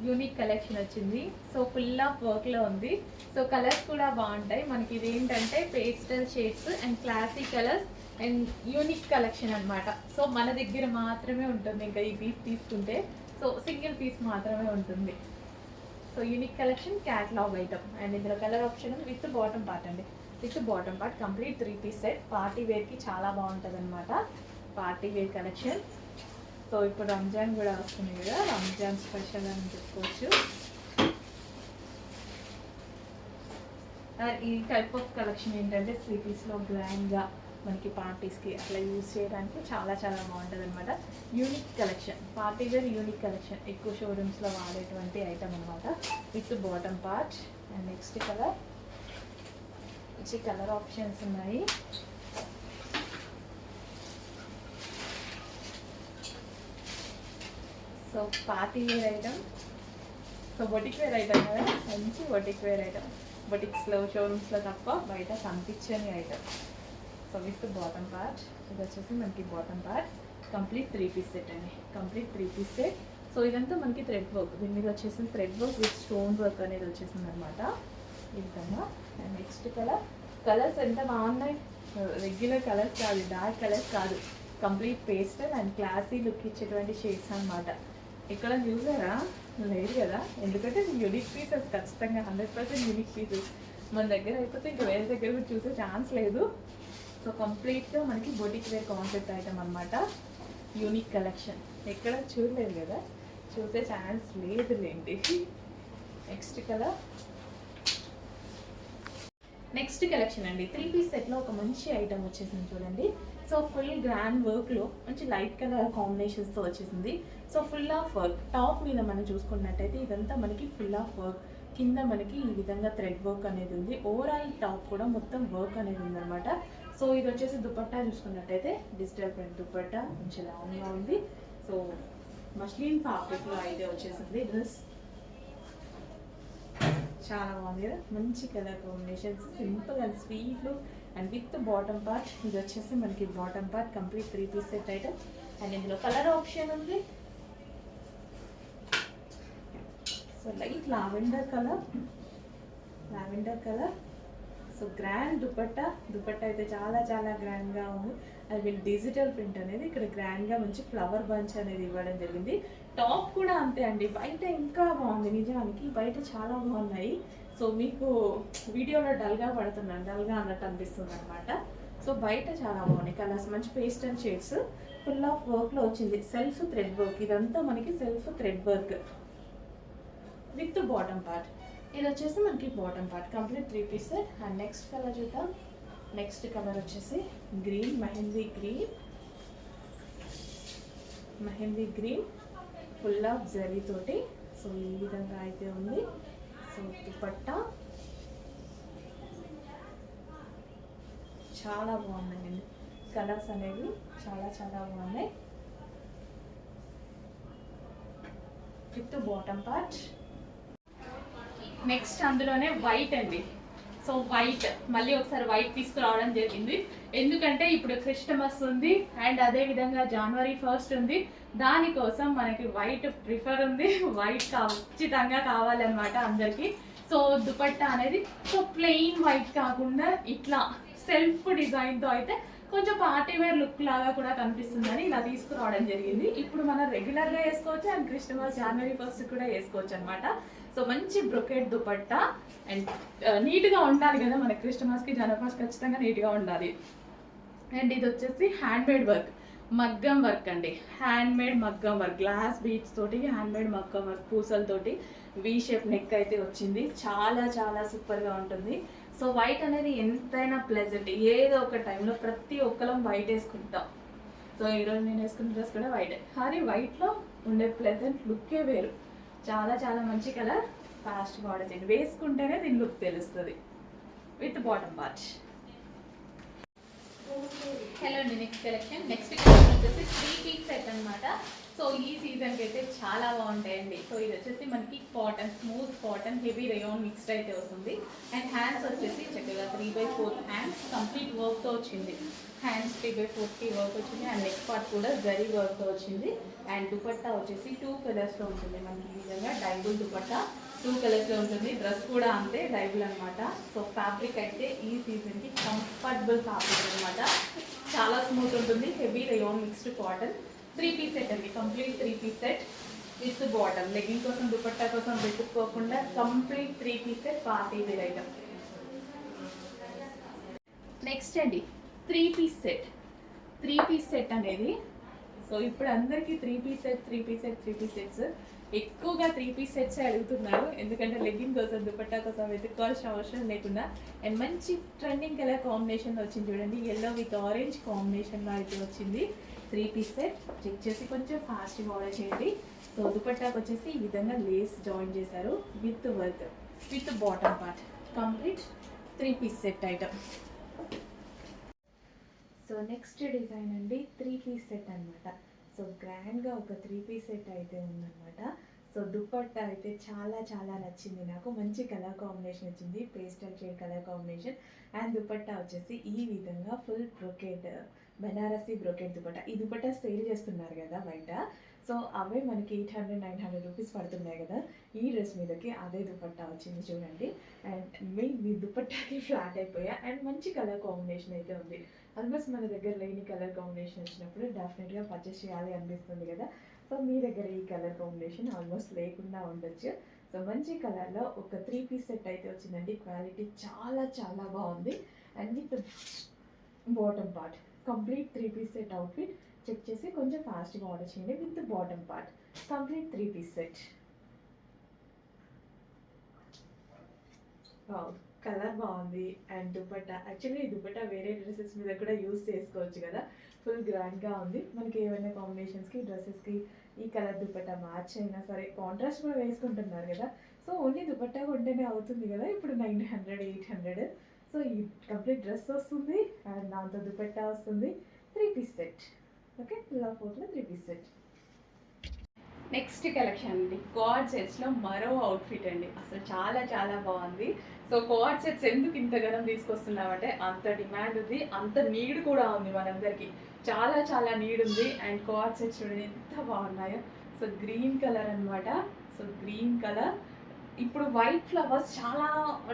యూనిక్ కలెక్షన్ వచ్చింది. సో ఫుల్ ఆఫ్ వర్క్లో ఉంది. సో కలర్స్ కూడా బాగుంటాయి మనకి. ఇది ఏంటంటే pastel shades and classy colours and unique collection అనమాట. సో మన దగ్గర మాత్రమే ఉంటుంది, ఇంకా ఈ పీస్ తీసుకుంటే సో సింగిల్ పీస్ మాత్రమే ఉంటుంది. So unique collection catalogue item. And ఇందులో colour option with bottom part అండి, with bottom part complete 3 piece set. Party వేర్కి చాలా బాగుంటుంది అనమాట, పార్టీ వేర్ కలెక్షన్. సో ఇప్పుడు రంజాన్ కూడా వస్తుంది కదా, రంజాన్ స్పెషల్ అని చెప్పుకోవచ్చు. ఈ టైప్ ఆఫ్ కలెక్షన్ ఏంటంటే 3 పీస్లో గ్రాండ్గా మనకి పార్టీస్కి అట్లా యూజ్ చేయడానికి చాలా చాలా బాగుంటుంది అనమాట. Unique collection, party wear unique collection, ఎక్కువ షోరూమ్స్లో వాడేటువంటి ఐటమ్ అనమాట. With bottom part. And next colour, మంచి కలర్ ఆప్షన్స్ ఉన్నాయి. So party wear item, so boutique wear item కదా, మంచి బొటిక్ వేర్ ఐటమ్. బొటిక్స్లో షోరూమ్స్లో తప్ప బయట కనిపించని ఐటమ్. So with bottom part. ఇది వచ్చేసి మనకి bottom part complete 3 piece set అండి, కంప్లీట్ 3 పీస్ సెట్. సో ఇదంతా మనకి థ్రెడ్ వర్క్, దీని మీద వచ్చేసి thread work with stone work అనేది వచ్చేసింది అనమాట ఈ విధంగా. అండ్ నెక్స్ట్ కలర్స్ ఎంత బాగున్నాయి, రెగ్యులర్ కలర్స్ కాదు, డార్క్ కలర్స్ కాదు, complete pastel and classy look ఇచ్చేటువంటి షేడ్స్ అనమాట. ఇక్కడ చూసారా, లేదు కదా, ఎందుకంటే యూనిక్ పీసెస్ ఖచ్చితంగా 100% యూనిక్ పీసెస్. మన దగ్గర అయిపోతే ఇంకా వేరే దగ్గర కూడా చూసే ఛాన్స్ లేదు. సో కంప్లీట్గా మనకి బొటిక్ వేర్ కాన్సెప్ట్ ఐటమ్ అనమాట. యూనిక్ కలెక్షన్ ఎక్కడ చూడలేదు కదా, చూసే ఛాన్స్ లేదులేండి. నెక్స్ట్ కలెక్షన్ అండి, 3 పీస్ సెట్లో ఒక మంచి ఐటమ్ వచ్చేసింది చూడండి. సో ఫుల్ గ్రాండ్ వర్క్లో మంచి లైట్ కలర్ కాంబినేషన్స్తో వచ్చేసింది. So full of work. Top మీద మనం చూసుకున్నట్టయితే ఇదంతా మనకి ఫుల్ ఆఫ్ వర్క్, కింద మనకి ఈ విధంగా థ్రెడ్ వర్క్ అనేది ఉంది. ఓవరాల్ టాప్ కూడా మొత్తం వర్క్ అనేది ఉందన్నమాట. సో ఇది వచ్చేసి దుపట్టా చూసుకున్నట్టయితే డిజిటల్ ప్రింట్ దుపట్టా మంచి లాంగ్గా ఉంది. సో మస్లిన్ ఫ్యాబ్రిక్లో అయితే వచ్చేసింది డ్రెస్. చాలా బాగుంది కదా, మంచి colour combinations, simple and sweet look and with bottom part. ఇది వచ్చేసి మనకి bottom part complete 3 piece set item. And ఇందులో కలర్ ఆప్షన్ ఉంది. So light lavender colour. So grand dupatta అయితే చాలా చాలా గ్రాండ్గా ఉంది. అది వీళ్ళు డిజిటల్ ప్రింట్ అనేది ఇక్కడ గ్రాండ్గా మంచి ఫ్లవర్ బంచ్ అనేది ఇవ్వడం జరిగింది. టాప్ కూడా అంతే అండి, బయట ఇంకా బాగుంది. నిజానికి బయట చాలా బాగున్నాయి. సో మీకు వీడియోలో డల్గా అన్నట్టు అనిపిస్తుంది అనమాట. సో బయట చాలా బాగున్నాయి కలర్స్, మంచి పేస్టల్ షేడ్స్, ఫుల్ ఆఫ్ వర్క్లో వచ్చింది. సెల్ఫ్ థ్రెడ్ వర్క్, ఇదంతా మనకి self thread work with bottom part. ఇది వచ్చేసి మనకి bottom part complete 3 piece set. And next colour చూద్దాం. నెక్స్ట్ కలర్ వచ్చేసి green, mehndi green full of zari తోటి. సో ఈ విధంగా అయితే ఉంది. సో దుపట్టా చాలా బాగున్నాయండి. కలర్స్ అనేవి చాలా చాలా బాగున్నాయి. With bottom part. నెక్స్ట్ అందులోనే వైట్ అండి. సో వైట్ మళ్ళీ ఒకసారి వైట్ తీసుకురావడం జరిగింది. ఎందుకంటే ఇప్పుడు క్రిస్టమస్ ఉంది అండ్ అదే విధంగా January 1st ఉంది. దానికోసం మనకి వైట్ ప్రిఫర్ ఉంది. వైట్ ఖచ్చితంగా కావాలన్నమాట అందరికీ. సో దుపట్టా అనేది సో ప్లెయిన్ వైట్ కాకుండా ఇట్లా సెల్ఫ్ డిజైన్తో అయితే కొంచెం పార్టీ వేర్ లుక్ లాగా కూడా కనిపిస్తుందని ఇలా తీసుకురావడం జరిగింది. ఇప్పుడు మనం రెగ్యులర్గా వేసుకోవచ్చు అండ్ క్రిస్టమస్ January 1st కూడా వేసుకోవచ్చు అనమాట. సో మంచి బ్రొకెట్ దుపట్టా అండ్ నీట్గా ఉండాలి కదా, మన క్రిస్టమస్కి January ఖచ్చితంగా నీట్గా ఉండాలి. అండ్ ఇది వచ్చేసి హ్యాండ్మేడ్ వర్క్, మగ్గం వర్క్ అండి. హ్యాండ్మేడ్ మగ్గం వర్క్, గ్లాస్ బీడ్స్ తోటి హ్యాండ్మేడ్ మగ్గం వర్క్, పూసలతోటి వీ షేప్ నెక్ అయితే వచ్చింది. చాలా చాలా సూపర్గా ఉంటుంది. సో వైట్ అనేది ఎంతైనా ప్లెజెంట్. ఏదో ఒక టైంలో ప్రతి ఒక్కరం వైట్ వేసుకుంటాం. సో ఈరోజు నేను వేసుకున్న డ్రెస్ కూడా వైట్. కానీ వైట్లో ఉండే ప్లెజెంట్ లుక్కే వేరు. చాలా చాలా మంచి కలర్. ఫాస్ట్గా ఆర్డర్ చేయండి, వేసుకుంటేనే దీని లుక్ తెలుస్తుంది. With bottom part. హలో అండి, నెక్స్ట్ కలెక్షన్ వచ్చేసి 3 పీస్ సెట్ అనమాట. సో ఈ సీజన్కి అయితే చాలా బాగుంటాయండి. సో ఇది వచ్చేసి మనకి cotton, smooth cotton, heavy rayon mixed అయితే వస్తుంది. అండ్ హ్యాండ్స్ వచ్చేసి చక్కగా 3/4 హ్యాండ్స్ కంప్లీట్ వర్క్తో వచ్చింది. హ్యాండ్స్ 3/4కి వర్క్ వచ్చింది. అండ్ నెక్ పార్ట్ కూడా జరీ వర్క్తో వచ్చింది. అండ్ దుపట్టా వచ్చేసి 2 కలర్స్లో ఉంటుంది. మనకి ఈ విధంగా డైబుల్ దుపట్టా 2 కలర్స్లో ఉంటుంది. డ్రెస్ కూడా అంతే డైబుల్ అనమాట. సో ఫ్యాబ్రిక్ అయితే ఈ సీజన్కి కంఫర్టబుల్ ఫ్యాబ్రిక్ అనమాట. చాలా స్మూత్ ఉంటుంది. Heavy rayon mixed cotton 3 piece set అండి. Complete 3 piece set with bottom. Legging కోసం దుపట్టా కోసం వెతుక్కోకుండా complete 3 piece set party wear item. Next అండి 3 పీస్ సెట్ అనేది. సో ఇప్పుడు అందరికీ 3 పీస్ సెట్స్ ఎక్కువగా 3 పీస్ సెట్స్ అడుగుతున్నారు. ఎందుకంటే లెగ్గింగ్ కోసం దుపట్టా కోసం వెతుక్కోవాల్సిన అవసరం లేకుండా అండ్ మంచి ట్రెండింగ్ కలర్ కాంబినేషన్లో వచ్చింది చూడండి. ఎల్లో విత్ ఆరెంజ్ కాంబినేషన్లో అయితే వచ్చింది 3 పీస్ సెట్. చెక్ చేసి కొంచెం ఫాస్ట్గా ఆర్డర్ చేయండి. సో దుపట్టాకి వచ్చేసి ఈ విధంగా లేస్ జాయిన్ చేశారు with work with bottom part. Complete 3 piece set item. So next design అండి 3 పీస్ సెట్ అనమాట. సో గ్రాండ్గా ఒక 3 పీస్ సెట్ అయితే ఉందన్నమాట. సో దుపట్టా అయితే చాలా చాలా నచ్చింది నాకు. మంచి కలర్ కాంబినేషన్ వచ్చింది, pastel shade colour combination. And dupatta వచ్చేసి ఈ విధంగా full brocade, Banarasi brocade dupatta. ఈ దుపట్టా సేల్ చేస్తున్నారు కదా బయట. సో అవే మనకి 800-900 రూపీస్ పడుతున్నాయి కదా. ఈ డ్రెస్ మీదకి అదే దుపట్టా వచ్చింది చూడండి. అండ్ మీ దుపట్టాకి ఫ్లాట్ అయిపోయా. అండ్ మంచి కలర్ కాంబినేషన్ అయితే ఉంది. ఆల్మోస్ట్ మన దగ్గర లేని కలర్ కాంబినేషన్ వచ్చినప్పుడు డెఫినెట్గా పర్చేస్ చేయాలి అనిపిస్తుంది కదా. సో మీ దగ్గర ఈ కలర్ కాంబినేషన్ ఆల్మోస్ట్ లేకుండా ఉండొచ్చు. సో మంచి కలర్లో ఒక 3 పీస్ సెట్ అయితే వచ్చిందండి. క్వాలిటీ చాలా చాలా బాగుంది. And with bottom part complete 3 piece set outfit. Check చేసి కొంచెం ఫాస్ట్గా ఆర్డర్ చేయండి. With bottom part complete 3 piece set. Colour బాగుంది. అండ్ దుపట్టా, యాక్చువల్లీ ఈ దుపట్టా వేరే డ్రెస్సెస్ మీద కూడా యూస్ చేసుకోవచ్చు కదా. ఫుల్ గ్రాండ్గా ఉంది. మనకి ఏమైనా కాంబినేషన్స్కి డ్రెస్సెస్కి ఈ కలర్ దుపట్టా మ్యాచ్ అయినా సరే, కాంట్రాస్ట్ కూడా వేసుకుంటున్నారు కదా. సో ఓన్లీ దుపట్టా కొంటేనే అవుతుంది కదా ఇప్పుడు 900-800. సో ఈ కంప్లీట్ డ్రెస్ వస్తుంది అండ్ దాంతో దుపట్టా వస్తుంది. 3 piece set. Okay, full of 3 piece set. Next collection అండి, కోఆర్డ్ సెట్స్లో మరో అవుట్ఫిట్ అండి. అసలు చాలా చాలా బాగుంది. సో కోఆర్డ్ సెట్స్ ఎందుకు ఇంతగానం తీసుకొస్తున్నామంటే అంత డిమాండ్ ఉంది, అంత నీడ్ కూడా ఉంది మనందరికీ. చాలా చాలా నీడ్ ఉంది. అండ్ కోఆర్డ్ సెట్స్ చూడండి ఎంత బాగున్నాయో. సో గ్రీన్ కలర్ అనమాట. సో గ్రీన్ కలర్, ఇప్పుడు వైట్ ఫ్లవర్స్ చాలా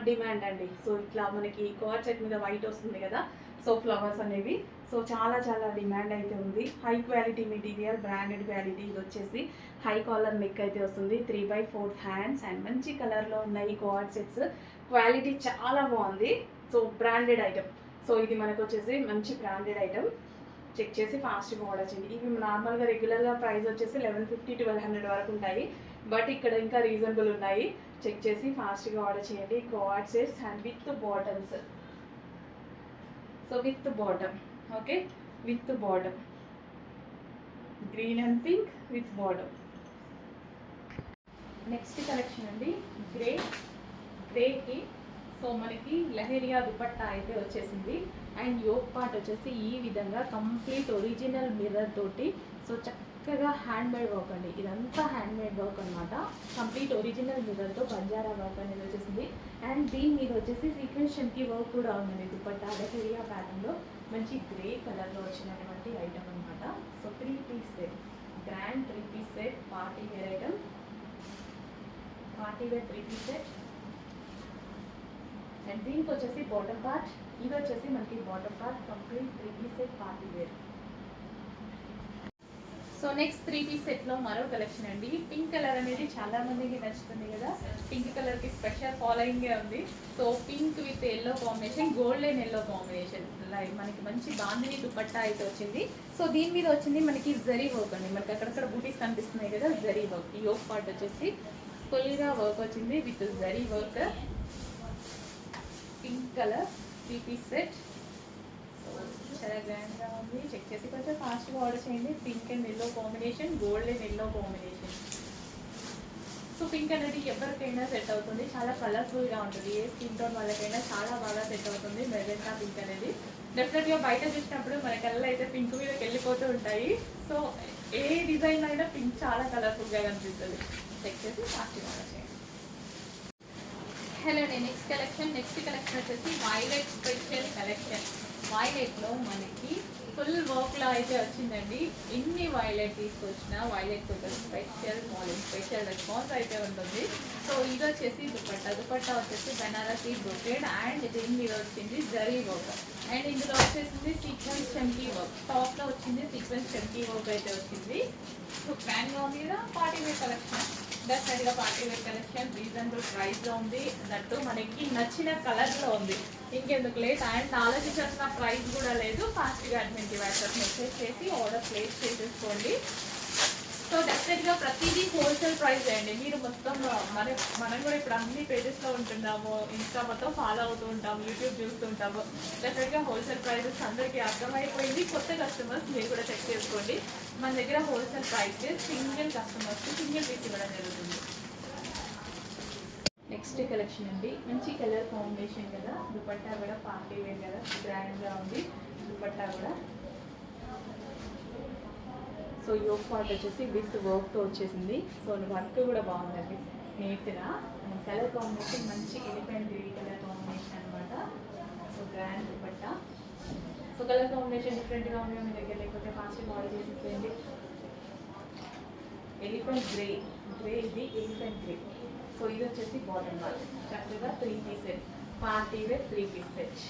డిమాండ్ అండి. సో ఇట్లా మనకి కోఆర్డ్ సెట్ మీద వైట్ వస్తుంది కదా, సో ఫ్లవర్స్ అనేవి సో చాలా చాలా డిమాండ్ అయితే ఉంది. High quality material, branded quality. ఇది వచ్చేసి హై కాలర్ నెక్ అయితే వస్తుంది, 3/4 హ్యాండ్స్ అండ్ మంచి కలర్లో ఉన్నాయి కోఆర్డ్ సెట్స్. క్వాలిటీ చాలా బాగుంది. So branded item. సో ఇది మనకు వచ్చేసి మంచి బ్రాండెడ్ ఐటమ్. చెక్ చేసి ఫాస్ట్గా ఆర్డర్ చేయండి. ఇవి నార్మల్గా రెగ్యులర్గా ప్రైస్ వచ్చేసి 1150-1200 వరకు ఉంటాయి. బట్ ఇక్కడ ఇంకా రీజనబుల్ ఉన్నాయి. చెక్ చేసి ఫాస్ట్గా ఆర్డర్ చేయండి. Co-ord sets and with bottoms. So with bottom, okay, with bottom, green and pink with bottom. Next collection అండి, గ్రేకి సో మనకి లహరియా దుపట్టా అయితే వచ్చేసింది. అండ్ యోక్ పార్ట్ వచ్చేసి ఈ విధంగా కంప్లీట్ ఒరిజినల్ మిర్రర్ తోటి. సో చక్కగా హ్యాండ్ మేడ్ వర్క్ అండి, ఇదంతా హ్యాండ్ మేడ్ వర్క్ అనమాట. కంప్లీట్ ఒరిజినల్ మిర్రర్తో బంజారా వర్క్ అనేది వచ్చేసింది. అండ్ దీని మీద వచ్చేసి సీక్వెన్షన్కి వర్క్ కూడా ఉందండి. దుపట్టా లహరియా ప్యాటర్న్లో మంచి గ్రే కలర్లో వచ్చినటువంటి ఐటమ్ అనమాట. So 3 piece set, grand 3 piece set, party wear item, party wear 3 piece set. And దీనికి వచ్చేసి బాటమ్ పార్ట్, ఇది వచ్చేసి మనకి bottom part, complete 3 piece set party wear. So next 3 piece సెట్లో మరో కలెక్షన్ అండి. పింక్ కలర్ అనేది చాలా మందికి నచ్చుతుంది కదా, పింక్ కలర్కి స్పెషల్ ఫాలోయింగే ఉంది. So pink with yellow combination, golden yellow combination, like మనకి మంచి బాందిని దుపట్టా అయితే వచ్చింది. సో దీని మీద వచ్చింది మనకి జరీ వర్క్ అండి. మనకి అక్కడక్కడ బూటీస్ కనిపిస్తున్నాయి కదా, జరీ వర్క్. ఈ యోక్ పార్ట్ వచ్చేసి ఫుల్గా వర్క్ వచ్చింది with zari work. Pink colour 3 piece set. చాలా గ్రాండ్గా ఉంది. చెక్ చేసి కొంచెం ఫాస్ట్గా ఆర్డర్ చేయండి. Pink and yellow combination, gold and yellow combination. So pink అనేది ఎవరికైనా సెట్ అవుతుంది, చాలా కలర్ఫుల్గా ఉంటుంది. ఏ స్కిన్ టోన్ వాళ్ళకైనా చాలా బాగా సెట్ అవుతుంది మెజెంటా పింక్ అనేది. డెఫినెట్గా బయట చూసినప్పుడు మన కళ్ళు అయితే పింక్ మీదకి వెళ్ళిపోతూ ఉంటాయి. సో ఏ డిజైన్ అయినా పింక్ చాలా కలర్ఫుల్గా కనిపిస్తుంది. చెక్ చేసి ఫాస్ట్గా ఆర్డర్ చేయండి. హలో అండి, నెక్స్ట్ కలెక్షన్ వచ్చేసి వైలెట్ స్పెషల్ కలెక్షన్. వైలెట్లో మనకి ఫుల్ వర్క్లో అయితే వచ్చిందండి. ఎన్ని వైలెట్ తీసుకొచ్చినా వైలెట్ ఒక స్పెషల్ రెస్పాన్స్ అయితే ఉంటుంది. సో ఇది వచ్చేసి దుపట్టా వచ్చేసి బనారసి బ్రోకెడ్ అండ్ దీని మీద వచ్చింది జరీ వర్క్. అండ్ ఇందులో వచ్చేసింది సీక్వెన్స్ చంకీ వర్క్. టాప్లో వచ్చింది సీక్వెన్స్ చంకీ వర్క్ అయితే వచ్చింది. సో గ్రాండ్గా ఉంది కదా, పార్టీ వేర్ కలెక్షన్. డెఫినెట్గా పార్టీ వేర్ కలెక్షన్, రీజనబుల్ ప్రైస్లో ఉంది. దట్టు మనకి నచ్చిన కలర్లో ఉంది. ఇంకెందుకు లేట్, అండ్ ఆలోచించాల్సిన ప్రైస్ కూడా లేదు. ఫాస్ట్గా అడ్మిన్కి వాట్సాప్ మెసేజ్ చేసి ఆర్డర్ ప్లేస్ చేసేసుకోండి. సో డెఫినెట్గా ప్రతిదీ హోల్సేల్ ప్రైస్ అండి. మీరు మొత్తం మనం కూడా ఇప్పుడు అన్ని పేజెస్లో ఉంటున్నాము, ఇన్స్టా మొత్తం ఫాలో అవుతూ ఉంటాము, యూట్యూబ్ చూస్తూ ఉంటాము. డెఫినెట్గా హోల్సేల్ ప్రైజెస్ అందరికీ అర్థమైపోయింది. కొత్త కస్టమర్స్ మీరు కూడా చెక్ చేసుకోండి. మన దగ్గర హోల్సేల్ ప్రైస్ సింగిల్ కస్టమర్స్కి సింగిల్ పీస్ ఇవ్వడం జరుగుతుంది. నెక్స్ట్ కలెక్షన్ అండి, మంచి కలర్ కాంబినేషన్ కదా, దుపట్టా కూడా పార్టీ వేర్ కదా, గ్రాండ్గా ఉంది దుపట్టా కూడా. సో యోక్ పార్ట్ వచ్చేసి విత్ వర్క్తో వచ్చేసింది. సో వర్క్ కూడా బాగుందండి నీట్గా. కలర్ కాంబినేషన్ మంచి ఎలిఫెంట్ గ్రీన్ కలర్ కాంబినేషన్ అనమాట. So grand dupatta. So colour combination డిఫరెంట్గా ఉంది మీ దగ్గర, లేకపోతే ఫాస్ట్గా ఆర్డర్ చేసేసేయండి. ఎలిఫెంట్ గ్రే, ఇది ఎలిఫెంట్ గ్రే. సో ఇది వచ్చేసి బాటమ్ పార్ట్, చక్కగా 3 piece set, party wear 3 piece set.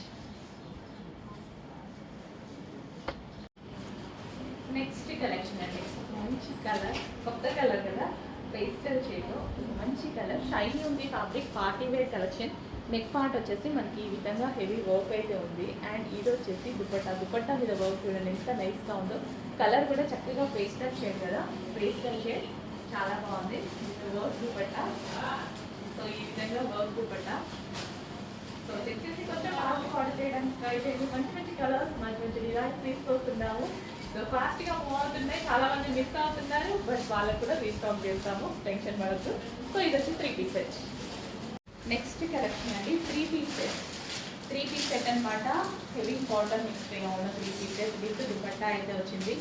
Next collection అండి, మంచి కలర్, కొత్త కలర్ కదా, పేస్టల్ షేడ్లో మంచి కలర్, షైనీ ఉంది fabric, party wear collection. Neck part వచ్చేసి మనకి ఈ విధంగా హెవీ వర్క్ అయితే ఉంది. అండ్ ఇది వచ్చేసి దుపట్టా మీద వర్క్ చూడండి ఎంత నైస్గా ఉందో. కలర్ కూడా చక్కగా పేస్టల్ షేడ్ కదా, పేస్టల్ షేడ్ చాలా బాగుంది. వర్క్ దుపట్టా. సో ఈ విధంగా వర్క్ దుపట్టా. సో చెక్ చేసి కొంచెం ఫాస్ట్ ఆర్డర్ చేయడానికి ట్రై చేయండి. మంచి కలర్స్, మంచి డిజైన్స్ తీసుకొస్తున్నాము. సో ఫాస్ట్గా మూవ్ అవుతున్నాయి, చాలా మంది మిస్ అవుతున్నారు. బట్ వాళ్ళకు కూడా రీస్టాక్ చేస్తాము, టెన్షన్ పడద్దు. సో ఇది వచ్చి 3 పీస్ సెట్. నెక్స్ట్ కలెక్షన్ అండి, 3 పీస్ సెట్ అనమాట. హెవీ కాటన్ మిక్స్గా ఉన్న 3 పీస్ సెట్ విత్ దుపట్టా అయితే వచ్చింది.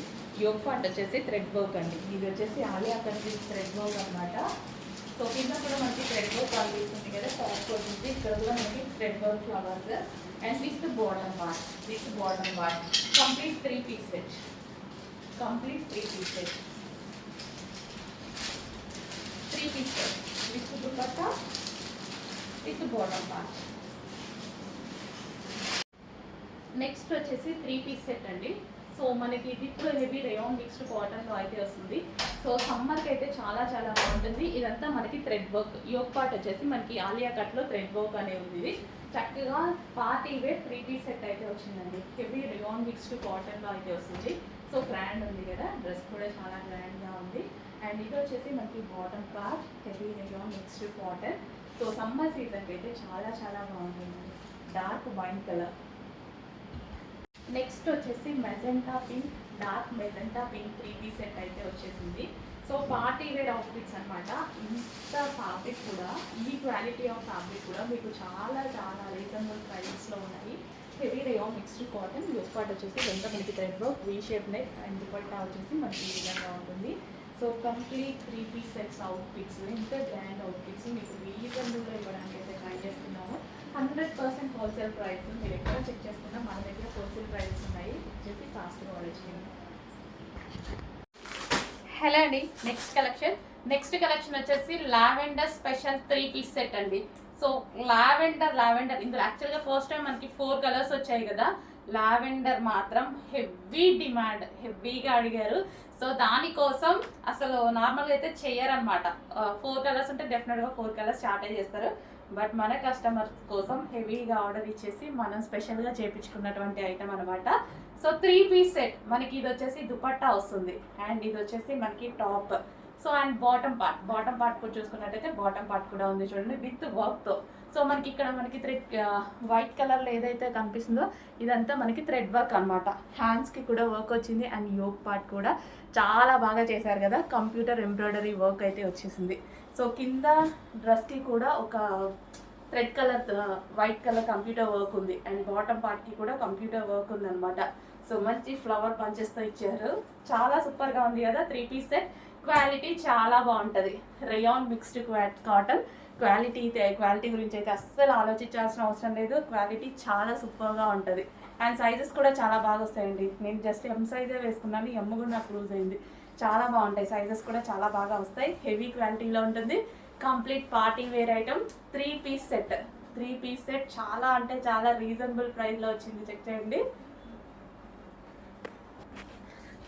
యోగ్ పార్ట్ వచ్చేసి థ్రెడ్ వర్క్ అండి. ఇది వచ్చేసి ఆలియా కట్ థ్రెడ్ వర్క్ అనమాట. సో కింద కూడా మనకి థ్రెడ్ వర్క్ కనిపిస్తుంది కదా, టాప్ వచ్చింది. ఇక్కడ కూడా మనకి thread work flowers and with bottom part complete 3 piece set. Complete 3 piece set with dupatta with bottom part. Next వచ్చేసి 3 పీస్ సెట్ అండి. సో మనకి ఇప్పుడు హెవీ రేయాన్ మిక్స్డ్ కాటన్లో అయితే వస్తుంది. సో సమ్మర్కి అయితే చాలా చాలా బాగుంటుంది. ఇదంతా మనకి థ్రెడ్ వర్క్. యోగ్ పార్ట్ వచ్చేసి మనకి ఆలియా కట్లో థ్రెడ్ వర్క్ అనేది ఉంది. ఇది చక్కగా పార్టీ వేర్ 3 పీస్ సెట్ అయితే వచ్చిందండి. హెవీ రేయాన్ మిక్స్డ్ కాటన్లో అయితే వస్తుంది. సో గ్రాండ్ ఉంది కదా, డ్రెస్ కూడా చాలా గ్రాండ్గా ఉంది. అండ్ ఇది వచ్చేసి మనకి bottom part heavy rayon mixed cotton. So summer సీజన్కి అయితే చాలా చాలా బాగుంటుంది. Dark wine colour. నెక్స్ట్ వచ్చేసి magenta pink, dark magenta pink 3 piece set అయితే వచ్చేసింది. సో పార్టీ వేర్ అవుట్ఫిట్స్ అనమాట. ఇంత ఫ్యాబ్రిక్ కూడా, ఈ క్వాలిటీ ఆఫ్ ఫ్యాబ్రిక్ కూడా మీకు చాలా చాలా రీజనబుల్ ప్రైస్లో ఉన్నాయి. Heavy rayon mixed cotton. Yoke part వచ్చేసి వెంట మనకి thread work, V shape neck and dupatta వచ్చేసి మనకి ఈ విధంగా ఉంటుంది. So complete 3 piece sets outfits, ఇంత గ్రాండ్ అవుట్ఫిట్స్ మీకు రీజనబుల్గా ఇవ్వడానికి అయితే ట్రై చేస్తున్నాము. 100% హోల్సేల్ ప్రైస్. మీరు ఎక్కడ చెక్ చేసుకున్నా మన దగ్గర హోల్సేల్ ప్రైస్ ఉన్నాయి. చెప్పి ఫాస్ట్గా ఆర్డర్ చేయండి. హలో అండి, నెక్స్ట్ కలెక్షన్ వచ్చేసి లావెండర్ స్పెషల్ 3 పీస్ సెట్ అండి. సో లావెండర్ ఇందులో యాక్చువల్గా ఫస్ట్ టైం మనకి 4 కలర్స్ వచ్చాయి కదా. లావెండర్ మాత్రం హెవీ డిమాండ్, హెవీగా అడిగారు. సో దానికోసం అసలు నార్మల్గా అయితే చెయ్యరనమాట. 4 కలర్స్ ఉంటే డెఫినెట్గా 4 కలర్స్ స్టార్ట్ చేస్తారు. బట్ మన కస్టమర్స్ కోసం హెవీగా ఆర్డర్ ఇచ్చేసి మనం స్పెషల్గా చేయించుకున్నటువంటి ఐటమ్ అనమాట. సో 3 పీస్ సెట్ మనకి ఇది వచ్చేసి దుపట్టా వస్తుంది అండ్ ఇది వచ్చేసి మనకి top. So and bottom part కూడా చూసుకున్నట్టయితే బాటమ్ పార్ట్ కూడా ఉంది చూడండి విత్ వర్క్తో. సో మనకి ఇక్కడ మనకి థ్రెడ్ వైట్ కలర్లో ఏదైతే కనిపిస్తుందో ఇదంతా మనకి థ్రెడ్ వర్క్ అనమాట. హ్యాండ్స్కి కూడా వర్క్ వచ్చింది అండ్ యోగ్ పార్ట్ కూడా చాలా బాగా చేశారు కదా. కంప్యూటర్ ఎంబ్రాయిడరీ వర్క్ అయితే వచ్చేసింది. సో కింద డ్రెస్కి కూడా ఒక thread colour white colour computer work ఉంది అండ్ బాటమ్ పార్ట్కి కూడా కంప్యూటర్ వర్క్ ఉంది అనమాట. సో మంచి ఫ్లవర్ పంచెస్తో ఇచ్చారు. చాలా సూపర్గా ఉంది కదా 3 పీస్ సెట్. క్వాలిటీ చాలా బాగుంటుంది. Rayon mixed cotton. క్వాలిటీ గురించి అయితే అస్సలు ఆలోచించాల్సిన అవసరం లేదు. క్వాలిటీ చాలా సూపర్గా ఉంటుంది అండ్ సైజెస్ కూడా చాలా బాగా వస్తాయండి. నేను జస్ట్ ఎం సైజే వేసుకున్నాను, ఎమ్ కూడా నాకు లూజ్ అయింది. చాలా బాగుంటాయి, సైజెస్ కూడా చాలా బాగా వస్తాయి. హెవీ క్వాలిటీలో ఉంటుంది. Complete party wear item 3 piece set చాలా అంటే చాలా రీజనబుల్ ప్రైస్లో వచ్చింది. చెక్ చేయండి.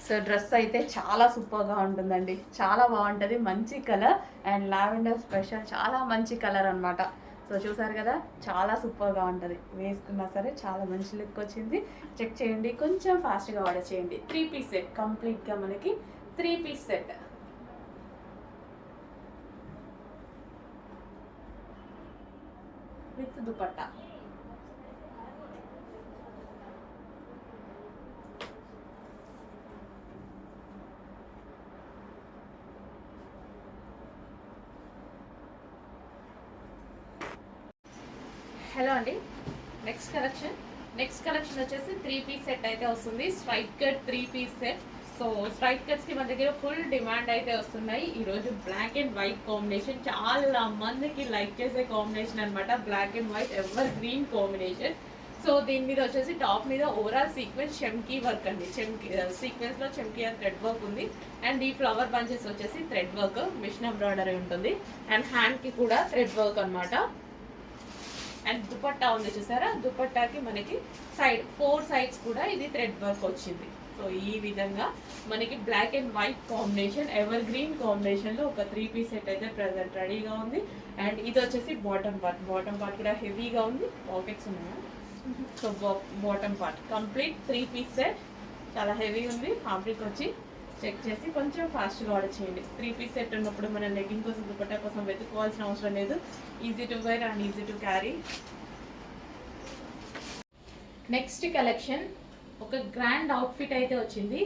సో డ్రెస్ అయితే చాలా సూపర్గా ఉంటుందండి, చాలా బాగుంటుంది. మంచి కలర్ అండ్ లావెండర్ స్పెషల్ చాలా మంచి కలర్ అనమాట. సో చూసారు కదా, చాలా సూపర్గా ఉంటుంది. వేసుకున్నా సరే చాలా మంచి లుక్ వచ్చింది. చెక్ చేయండి, కొంచెం ఫాస్ట్గా ఆర్డర్ చేయండి. 3 పీస్ సెట్ కంప్లీట్గా మనకి 3 piece set. With dupatta. Hello అండి, నెక్స్ట్ కలెక్షన్ వచ్చేసి 3 పీస్ సెట్ అయితే వస్తుంది. Straight cut 3 piece set. So straight కట్స్కి మన దగ్గర ఫుల్ డిమాండ్ అయితే వస్తున్నాయి. ఈరోజు బ్లాక్ అండ్ వైట్ కాంబినేషన్ చాలా మందికి లైక్ చేసే కాంబినేషన్ అనమాట. Black and white evergreen combination. So దీని మీద వచ్చేసి టాప్ మీద ఓవరాల్ సీక్వెన్స్ చెమ్కీ వర్క్ అండి. సీక్వెన్స్లో చెమ్కీ థ్రెడ్ వర్క్ ఉంది అండ్ ఈ ఫ్లవర్ బంచెస్ వచ్చేసి థ్రెడ్ వర్క్, మిషన్ ఎంబ్రాయిడరీ ఉంటుంది అండ్ హ్యాండ్కి కూడా థ్రెడ్ వర్క్ అనమాట. అండ్ దుపట్టా ఉంది చూసారా, దుపట్టాకి మనకి 4 సైడ్స్ కూడా ఇది థ్రెడ్ వర్క్ వచ్చింది. సో ఈ విధంగా మనకి black and white combination, evergreen కాంబినేషన్లో ఒక 3 పీస్ సెట్ అయితే ప్రెజెంట్ రెడీగా ఉంది. అండ్ ఇది వచ్చేసి బాటమ్ పార్ట్ కూడా హెవీగా ఉంది. పాకెట్స్ ఉన్నాయి. So bottom part complete 3 piece set చాలా హెవీ ఉంది. ఫ్యాబ్రిక్ వచ్చి చెక్ చేసి కొంచెం ఫాస్ట్గా ఆర్డర్ చేయండి. 3 పీస్ సెట్ ఉన్నప్పుడు మనం లెగ్గింగ్ కోసం దుపట్టా కోసం వెతుక్కోవాల్సిన అవసరం లేదు. Easy to wear and easy to carry. Next collection ఒక గ్రాండ్ అవుట్ఫిట్ అయితే వచ్చింది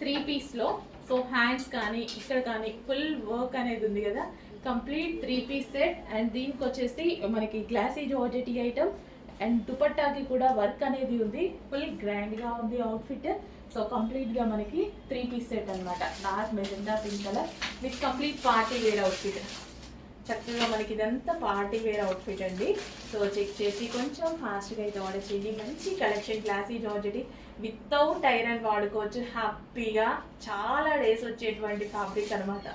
3 పీస్లో. సో హ్యాండ్స్ కానీ ఇక్కడ కానీ ఫుల్ వర్క్ అనేది ఉంది కదా. కంప్లీట్ 3 పీస్ సెట్ అండ్ దీనికి వచ్చేసి మనకి గ్లాసీ జార్జెట్ ఐటమ్ అండ్ దుపట్టాకి కూడా వర్క్ అనేది ఉంది. ఫుల్ గ్రాండ్గా ఉంది అవుట్ఫిట్. సో కంప్లీట్గా మనకి 3 పీస్ సెట్ అనమాట. Dark magenta pink colour with complete party wear outfit. చక్కగా మనకి ఇదంతా పార్టీ వేర్ అవుట్ఫిట్ అండి. సో చెక్ చేసి కొంచెం ఫాస్ట్గా అయితే ఆర్డర్ చేయండి. మంచి collection, classy georgette without iron వాడుకోవచ్చు హ్యాపీగా. చాలా డేస్ వచ్చేటువంటి ఫ్యాబ్రిక్ అనమాట.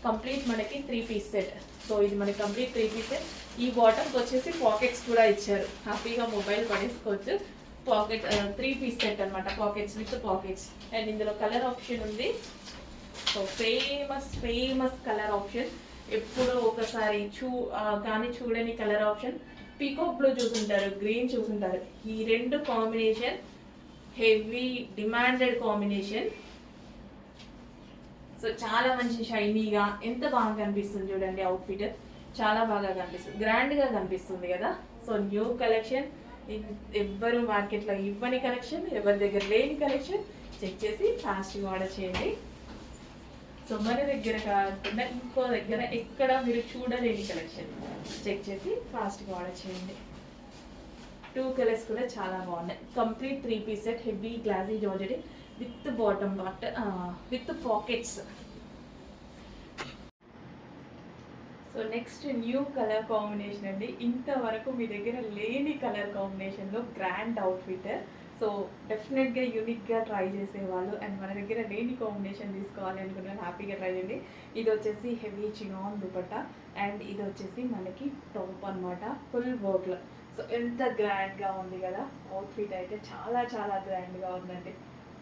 కంప్లీట్ మనకి 3 పీస్ సెట్. సో ఇది మనకి కంప్లీట్ 3 పీస్ సెట్. ఈ బాటమ్కి వచ్చేసి పాకెట్స్ కూడా ఇచ్చారు, హ్యాపీగా మొబైల్ పడేసుకోవచ్చు. పాకెట్ 3 పీస్ సెట్ అనమాట, పాకెట్స్ విత్ పాకెట్స్. అండ్ ఇందులో కలర్ ఆప్షన్ ఉంది. సో ఫేమస్ కలర్ ఆప్షన్, ఎప్పుడో ఒకసారి కానీ చూడని కలర్ ఆప్షన్. పీకాక్ బ్లూ చూసుంటారు, గ్రీన్ చూసుంటారు. ఈ 2 combination heavy demanded combination. So చాలా మంచి షైనీగా ఎంత బాగా కనిపిస్తుంది చూడండి. అవుట్ఫిట్ చాలా బాగా కనిపిస్తుంది, గ్రాండ్గా కనిపిస్తుంది కదా. సో న్యూ కలెక్షన్, ఎవ్వరు మార్కెట్లో ఇవ్వని కలెక్షన్, ఎవరి దగ్గర లేని కలెక్షన్. చెక్ చేసి ఫాస్ట్గా ఆర్డర్ చేయండి. సో మన దగ్గర కాకుండా ఇంకో దగ్గర ఎక్కడ మీరు చూడలేని కలెక్షన్. చెక్ చేసి ఫాస్ట్గా ఆర్డర్ చేయండి. 2 కలర్స్ కూడా చాలా బాగున్నాయి. Complete 3 piece set, heavy glossy georgette with bottom with pockets. So next new colour combination అండి. ఇంతవరకు మీ దగ్గర లేని కలర్ కాంబినేషన్లో గ్రాండ్ అవుట్ఫిట్. సో డెఫినెట్గా యూనిక్గా ట్రై చేసేవాళ్ళు అండ్ మన దగ్గర లేని కాంబినేషన్ తీసుకోవాలి అనుకున్న హ్యాపీగా ట్రై చేయండి. ఇది వచ్చేసి హెవీ చినాన్ దుపట్టా అండ్ ఇది వచ్చేసి మనకి టాప్ అనమాట, ఫుల్ వర్క్లో. సో ఎంత గ్రాండ్గా ఉంది కదా అవుట్ఫిట్ అయితే, చాలా చాలా గ్రాండ్గా ఉందండి.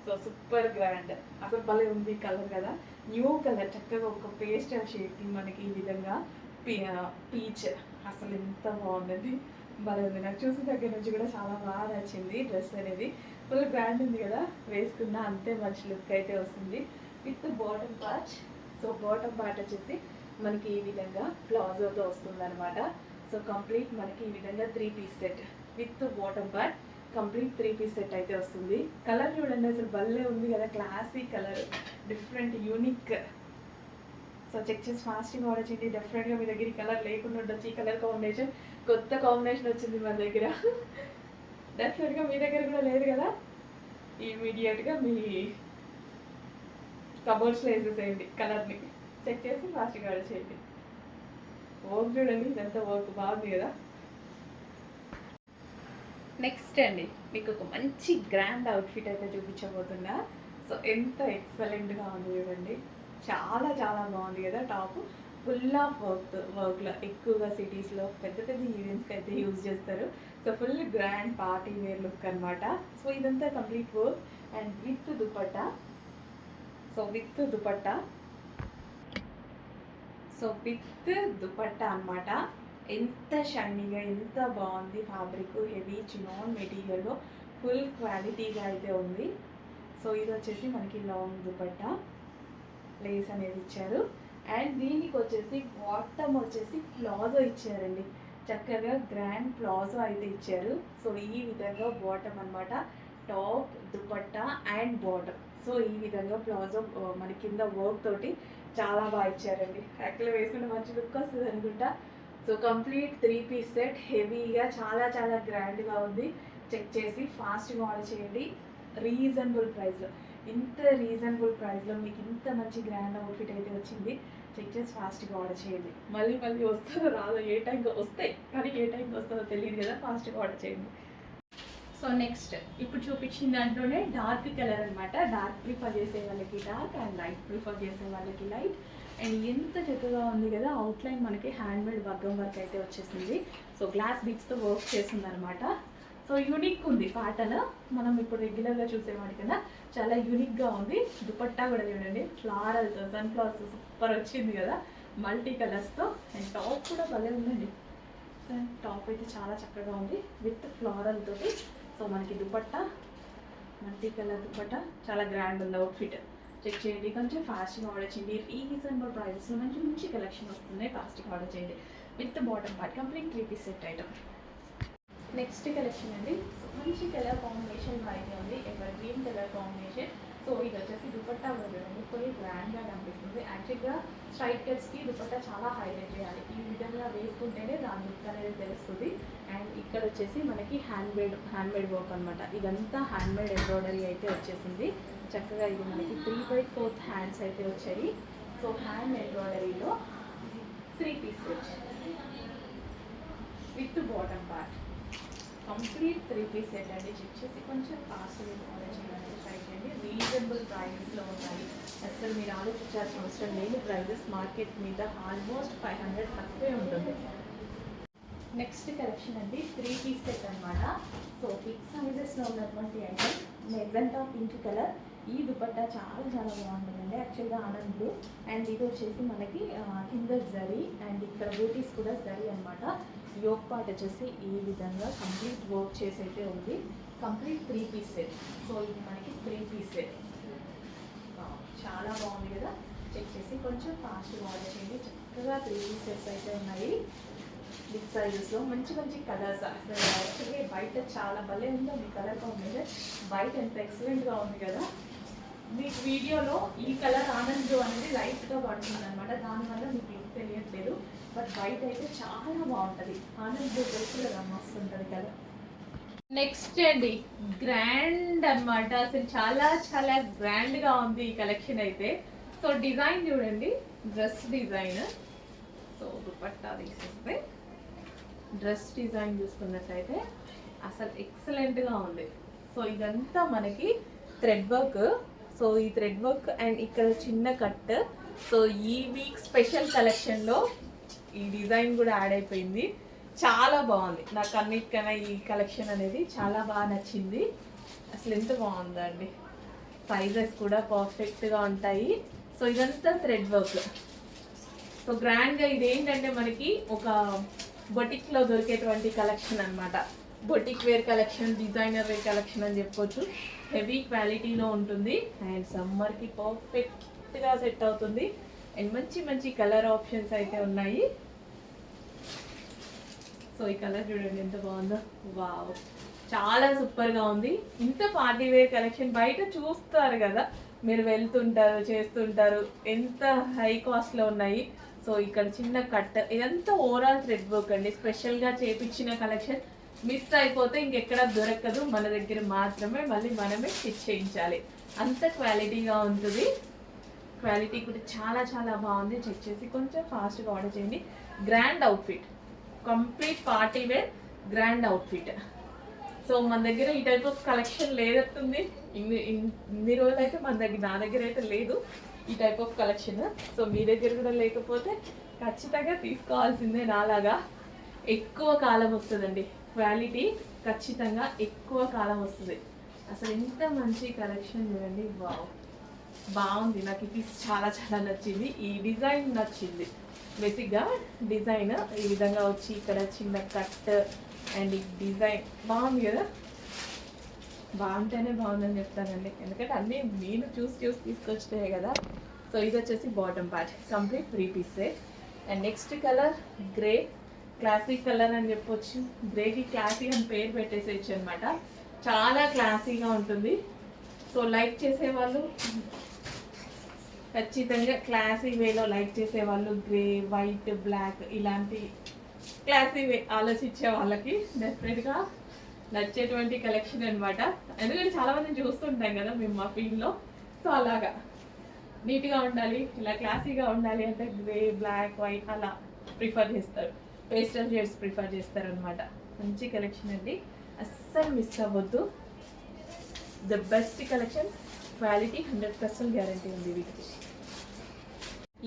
సో సూపర్ గ్రాండ్, అసలు భలే ఉంది కలర్ కదా. న్యూ కలర్, చక్కగా ఒక పేస్టల్ షేడ్కి మనకి ఈ విధంగా పీచ్, అసలు ఎంత బాగుందండి, భలే ఉంది. నాకు చూసిన దగ్గర నుంచి కూడా చాలా బాగా నచ్చింది. డ్రెస్ అనేది ఫుల్ గ్రాండ్ ఉంది కదా, వేసుకున్న అంతే మంచి లుక్ అయితే వస్తుంది with bottom part. So bottom part వచ్చేసి మనకి ఈ విధంగా ప్లాజోతో వస్తుంది అనమాట. సో కంప్లీట్ మనకి ఈ విధంగా 3 piece set with bottom part, complete 3 piece set అయితే వస్తుంది. కలర్ చూడండి, అసలు భలే ఉంది కదా, classy colour, different unique. So check చేసి ఫాస్ట్గా ఆర్డర్ చేయండి. డెఫినెట్గా మీ దగ్గర ఈ కలర్ లేకుండా ఉండొచ్చు. ఈ కలర్ కాంబినేషన్ కొత్త కాంబినేషన్ వచ్చింది మన దగ్గర. డెఫినెట్గా మీ దగ్గర కూడా లేదు కదా, ఇమీడియట్గా మీ కబోర్డ్స్లో వేసేసేయండి కలర్ని. చెక్ చేసి ఫాస్ట్గా ఆర్డర్ చేయండి. వర్క్ చూడండి, ఇదంతా వర్క్ బాగుంది కదా. నెక్స్ట్ అండి మీకు ఒక మంచి గ్రాండ్ అవుట్ఫిట్ అయితే చూపించబోతున్నా. సో ఎంత ఎక్సలెంట్గా ఉంది చూడండి, చాలా చాలా బాగుంది కదా. టాప్ ఫుల్ ఆఫ్ వర్క్లో, ఎక్కువగా సిటీస్లో పెద్ద పెద్ద ఈవెంట్స్కి అయితే యూజ్ చేస్తారు. So full grand party wear look అనమాట. సో ఇదంతా complete work and with dupatta. So with dupatta, so with dupatta అనమాట. ఎంత షైనీగా, ఎంత బాగుంది ఫ్యాబ్రిక్, హెవీ చినాన్ మెటీరియల్లో ఫుల్ క్వాలిటీగా అయితే ఉంది. సో ఇది వచ్చేసి మనకి లాంగ్ దుపట్టా, లేస్ అనేది ఇచ్చారు. అండ్ దీనికి వచ్చేసి బాటమ్ వచ్చేసి ప్లాజో ఇచ్చారండి, చక్కగా గ్రాండ్ ప్లాజో అయితే ఇచ్చారు. సో ఈ విధంగా బాటమ్ అనమాట, top dupatta and bottom. So ఈ విధంగా ప్లాజో మన కింద వర్క్ తోటి చాలా బాగా ఇచ్చారండి. యాక్చువల్గా వేసుకుంటే మంచి లుక్ వస్తుంది అనుకుంటా. సో కంప్లీట్ 3 పీస్ సెట్, హెవీగా చాలా చాలా గ్రాండ్గా ఉంది. చెక్ చేసి ఫాస్ట్గా ఆర్డర్ చేయండి. రీజనబుల్ ప్రైస్లో, ఇంత రీజనబుల్ ప్రైస్లో మీకు ఇంత మంచి గ్రాండ్ అవుట్ఫిట్ అయితే వచ్చింది. చెక్ చేసి ఫాస్ట్గా ఆర్డర్ చేయండి. మళ్ళీ వస్తుందో రాదో, ఏ టైంకి వస్తాయి కానీ ఏ టైంకి వస్తుందో తెలియదు కదా, ఫాస్ట్గా ఆర్డర్ చేయండి. సో నెక్స్ట్ ఇప్పుడు చూపించిన దాంట్లోనే డార్క్ కలర్ అనమాట. డార్క్ ప్రిఫర్ చేసే వాళ్ళకి డార్క్ అండ్ లైట్ ప్రిఫర్ చేసే వాళ్ళకి లైట్. అండ్ ఎంత చక్కగా ఉంది కదా, అవుట్లైన్ మనకి హ్యాండ్మేడ్ మగ్గం వర్క్ అయితే వచ్చేసింది. సో గ్లాస్ బీడ్స్తో వర్క్ చేస్తుంది అనమాట. సో యూనిక్ ఉంది ప్యాటర్న్, మనం ఇప్పుడు రెగ్యులర్గా చూసేవాడి కదా, చాలా యూనిక్గా ఉంది. దుపట్టా కూడా చూడండి, ఫ్లారల్తో సన్ఫ్లవర్స్ సూపర్ వచ్చింది కదా, మల్టీ కలర్స్తో. అండ్ టాప్ కూడా భలే ఉందండి. సో టాప్ అయితే చాలా చక్కగా ఉంది విత్ ఫ్లారల్ తోటి. సో మనకి దుపట్టా మల్టీ కలర్ దుపట్టా, చాలా గ్రాండ్ ఉంది అవుట్ఫిట్. చెక్ చేయండి, కొంచెం ఫాస్ట్గా ఆర్డర్ చేయండి. రీజనబుల్ ప్రైజెస్లో మంచి మంచి కలెక్షన్ వస్తుంది, ఫాస్ట్గా ఆర్డర్ చేయండి with bottom part, complete 3 piece set item. Next collection అండి, మంచి కలర్ కాంబినేషన్ అయితే ఉంది, evergreen colour combination. So ఇది వచ్చేసి దుపట్టా చూడండి, ఫుల్ గ్రాండ్గా కనిపిస్తుంది. యాక్చువల్గా స్ట్రైట్ కట్స్కి దుపట్టా చాలా హైలైట్ చేయాలి, ఈ విధంగా వేసుకుంటేనే దాని లుక్ అనేది తెలుస్తుంది. అండ్ ఇక్కడ వచ్చేసి మనకి హ్యాండ్మేడ్ వర్క్ అనమాట, ఇదంతా హ్యాండ్మేడ్ ఎంబ్రాయిడరీ అయితే వచ్చేసింది. చక్కగా ఇది మనకి 3/4 హ్యాండ్స్ అయితే వచ్చాయి. సో హ్యాండ్ ఎంబ్రాయిడరీలో 3 piece with bottom part complete 3 piece set అండి. చెక్ చేసి కొంచెం ఫాస్ట్గా ఆర్డర్ చేయడానికి ట్రై చేయండి. రీజనబుల్ ప్రైజెస్లో ఉన్నాయి. అసలు మీరు ఆలోచించాల్సిన అవసరం లేని ప్రైజెస్ మార్కెట్ మీద ఆల్మోస్ట్ 500 తక్కువే ఉంటుంది. నెక్స్ట్ కలెక్షన్ అండి 3 పీస్ సెట్ అనమాట. సో బిగ్ సైజెస్లో ఉన్నటువంటి ఐటమ్ మెజెంటా పింక్ కలర్. ఈ దుపట్టా చాలా చాలా బాగుంటుందండి. యాక్చువల్గా ఆనంద్ బ్లూ అండ్ ఇది వచ్చేసి మనకి కింద జరీ అండ్ ఇక్కడ బూటీస్ కూడా జరీ అనమాట. యోక్ పార్ట్ వచ్చేసి ఈ విధంగా కంప్లీట్ వర్క్ చేసి అయితే ఉంది. Complete 3 piece set. సో ఇది మనకి 3 పీస్ సెట్. చాలా బాగుంది కదా. చెక్ చేసి కొంచెం ఫాస్ట్గా ఆర్డర్ చేయండి. చక్కగా 3 పీస్ సెట్స్ అయితే ఉన్నాయి. బిగ్ సైజెస్లో మంచి మంచి కలర్స్. అసలు యాక్చువల్లీ బయట చాలా భలే ఉందో మీ కలర్ కాంబినేషన్. బయట ఎంత ఎక్సలెంట్గా ఉంది కదా. మీకు వీడియోలో ఈ కలర్ ఆనంద్ అనేది లైట్గా పడుతుంది అనమాట. దానివల్ల మీకు ఏం తెలియట్లేదు. బట్ బయట అయితే చాలా బాగుంటుంది. ఆనంద్ తెలుసు కదా, మస్తు ఉంటుంది కదా. నెక్స్ట్ అండి గ్రాండ్ అనమాట. అసలు చాలా చాలా గ్రాండ్గా ఉంది ఈ కలెక్షన్ అయితే. సో డిజైన్ చూడండి, డ్రెస్ డిజైన్. సో దుపట్టా తీసేస్తే డ్రెస్ డిజైన్ చూసుకున్నట్లయితే అసలు ఎక్సలెంట్గా ఉంది. సో ఇదంతా మనకి థ్రెడ్ వర్క్. సో ఈ థ్రెడ్ వర్క్ అండ్ ఇక్కడ చిన్న కట్. సో ఈ వీక్ స్పెషల్ కలెక్షన్లో ఈ డిజైన్ కూడా యాడ్ అయిపోయింది. చాలా బాగుంది. నాకు అన్నిటికన్నా ఈ కలెక్షన్ అనేది చాలా బాగా నచ్చింది. అసలు ఎంత బాగుందండి. సైజెస్ కూడా పర్ఫెక్ట్గా ఉంటాయి. సో ఇదంతా థ్రెడ్ వర్క్. సో గ్రాండ్గా ఇది ఏంటంటే మనకి ఒక బొటిక్లో దొరికేటువంటి కలెక్షన్ అనమాట. Boutique wear collection, designer wear collection అని చెప్పుకోవచ్చు. హెవీ క్వాలిటీలో ఉంటుంది అండ్ సమ్మర్కి పర్ఫెక్ట్గా సెట్ అవుతుంది. అండ్ మంచి మంచి కలర్ ఆప్షన్స్ అయితే ఉన్నాయి. సో ఈ కలర్ చూడండి ఎంత బాగుందో. వావ్, చాలా సూపర్గా ఉంది. ఇంత పార్టీ వేర్ కలెక్షన్ బయట చూస్తారు కదా, మీరు వెళ్తుంటారు చేస్తుంటారు, ఎంత హై కాస్ట్లో ఉన్నాయి. సో ఇక్కడ చిన్న కట్, ఇదంతా ఓవరాల్ థ్రెడ్ వర్క్ అండి. స్పెషల్గా చేపించిన కలెక్షన్. మిస్ అయిపోతే ఇంకెక్కడ దొరకదు, మన దగ్గర మాత్రమే మళ్ళీ మనమే స్టిచ్ చేయించాలి. అంత క్వాలిటీగా ఉంటుంది. క్వాలిటీ కూడా చాలా చాలా బాగుంది. చెక్ చేసి కొంచెం ఫాస్ట్గా ఆర్డర్ చేయండి. Grand outfit, complete party wear grand outfit. So మన దగ్గర ఈ టైప్ ఆఫ్ కలెక్షన్ లేదట్టుంది. ఇన్ని రోజులు అయితే నా దగ్గర అయితే లేదు ఈ టైప్ ఆఫ్ కలెక్షన్. సో మీ దగ్గర కూడా లేకపోతే ఖచ్చితంగా తీసుకోవాల్సిందే. నాలాగా ఎక్కువ కాలం వస్తుందండి. క్వాలిటీ ఖచ్చితంగా ఎక్కువ కాలం వస్తుంది. అసలు ఎంత మంచి కలెక్షన్ చూడండి. వావ్, బాగుంది. నాకు ఈ పీస్ చాలా చాలా నచ్చింది. ఈ డిజైన్ నచ్చింది. బేసిక్గా డిజైన్ ఈ విధంగా వచ్చి ఇక్కడ చిన్న కట్ అండ్ ఈ డిజైన్ బాగుంది కదా. బాగుంటేనే బాగుందని చెప్తానండి, ఎందుకంటే అన్నీ నేను చూసి తీసుకొచ్చినాయి కదా. సో ఇది వచ్చేసి bottom part, complete 3 piece set. And next colour grey, classic colour అని చెప్పొచ్చు. గ్రేకి క్లాసీ అని పేరు పెట్టేసేయచ్చు అనమాట. చాలా క్లాసీగా ఉంటుంది. సో లైక్ చేసేవాళ్ళు ఖచ్చితంగా క్లాసీ వేలో లైక్ చేసేవాళ్ళు, గ్రే, వైట్, బ్లాక్ ఇలాంటి క్లాసీ వే ఆలోచించే వాళ్ళకి డెఫినెట్గా నచ్చేటువంటి కలెక్షన్ అనమాట. ఎందుకంటే చాలా మందిని చూస్తుంటాం కదా మేము మా ఫీల్డ్లో. సో అలాగా నీట్గా ఉండాలి, ఇలా క్లాసీగా ఉండాలి అంటే గ్రే, బ్లాక్, వైట్ అలా ప్రిఫర్ చేస్తారు. పేస్టల్ షేడ్స్ ప్రిఫర్ చేస్తారు అనమాట. మంచి కలెక్షన్ అండి, అస్సలు మిస్ అవ్వద్దు. The best collection, quality 100% guarantee ఉంది వీటికి.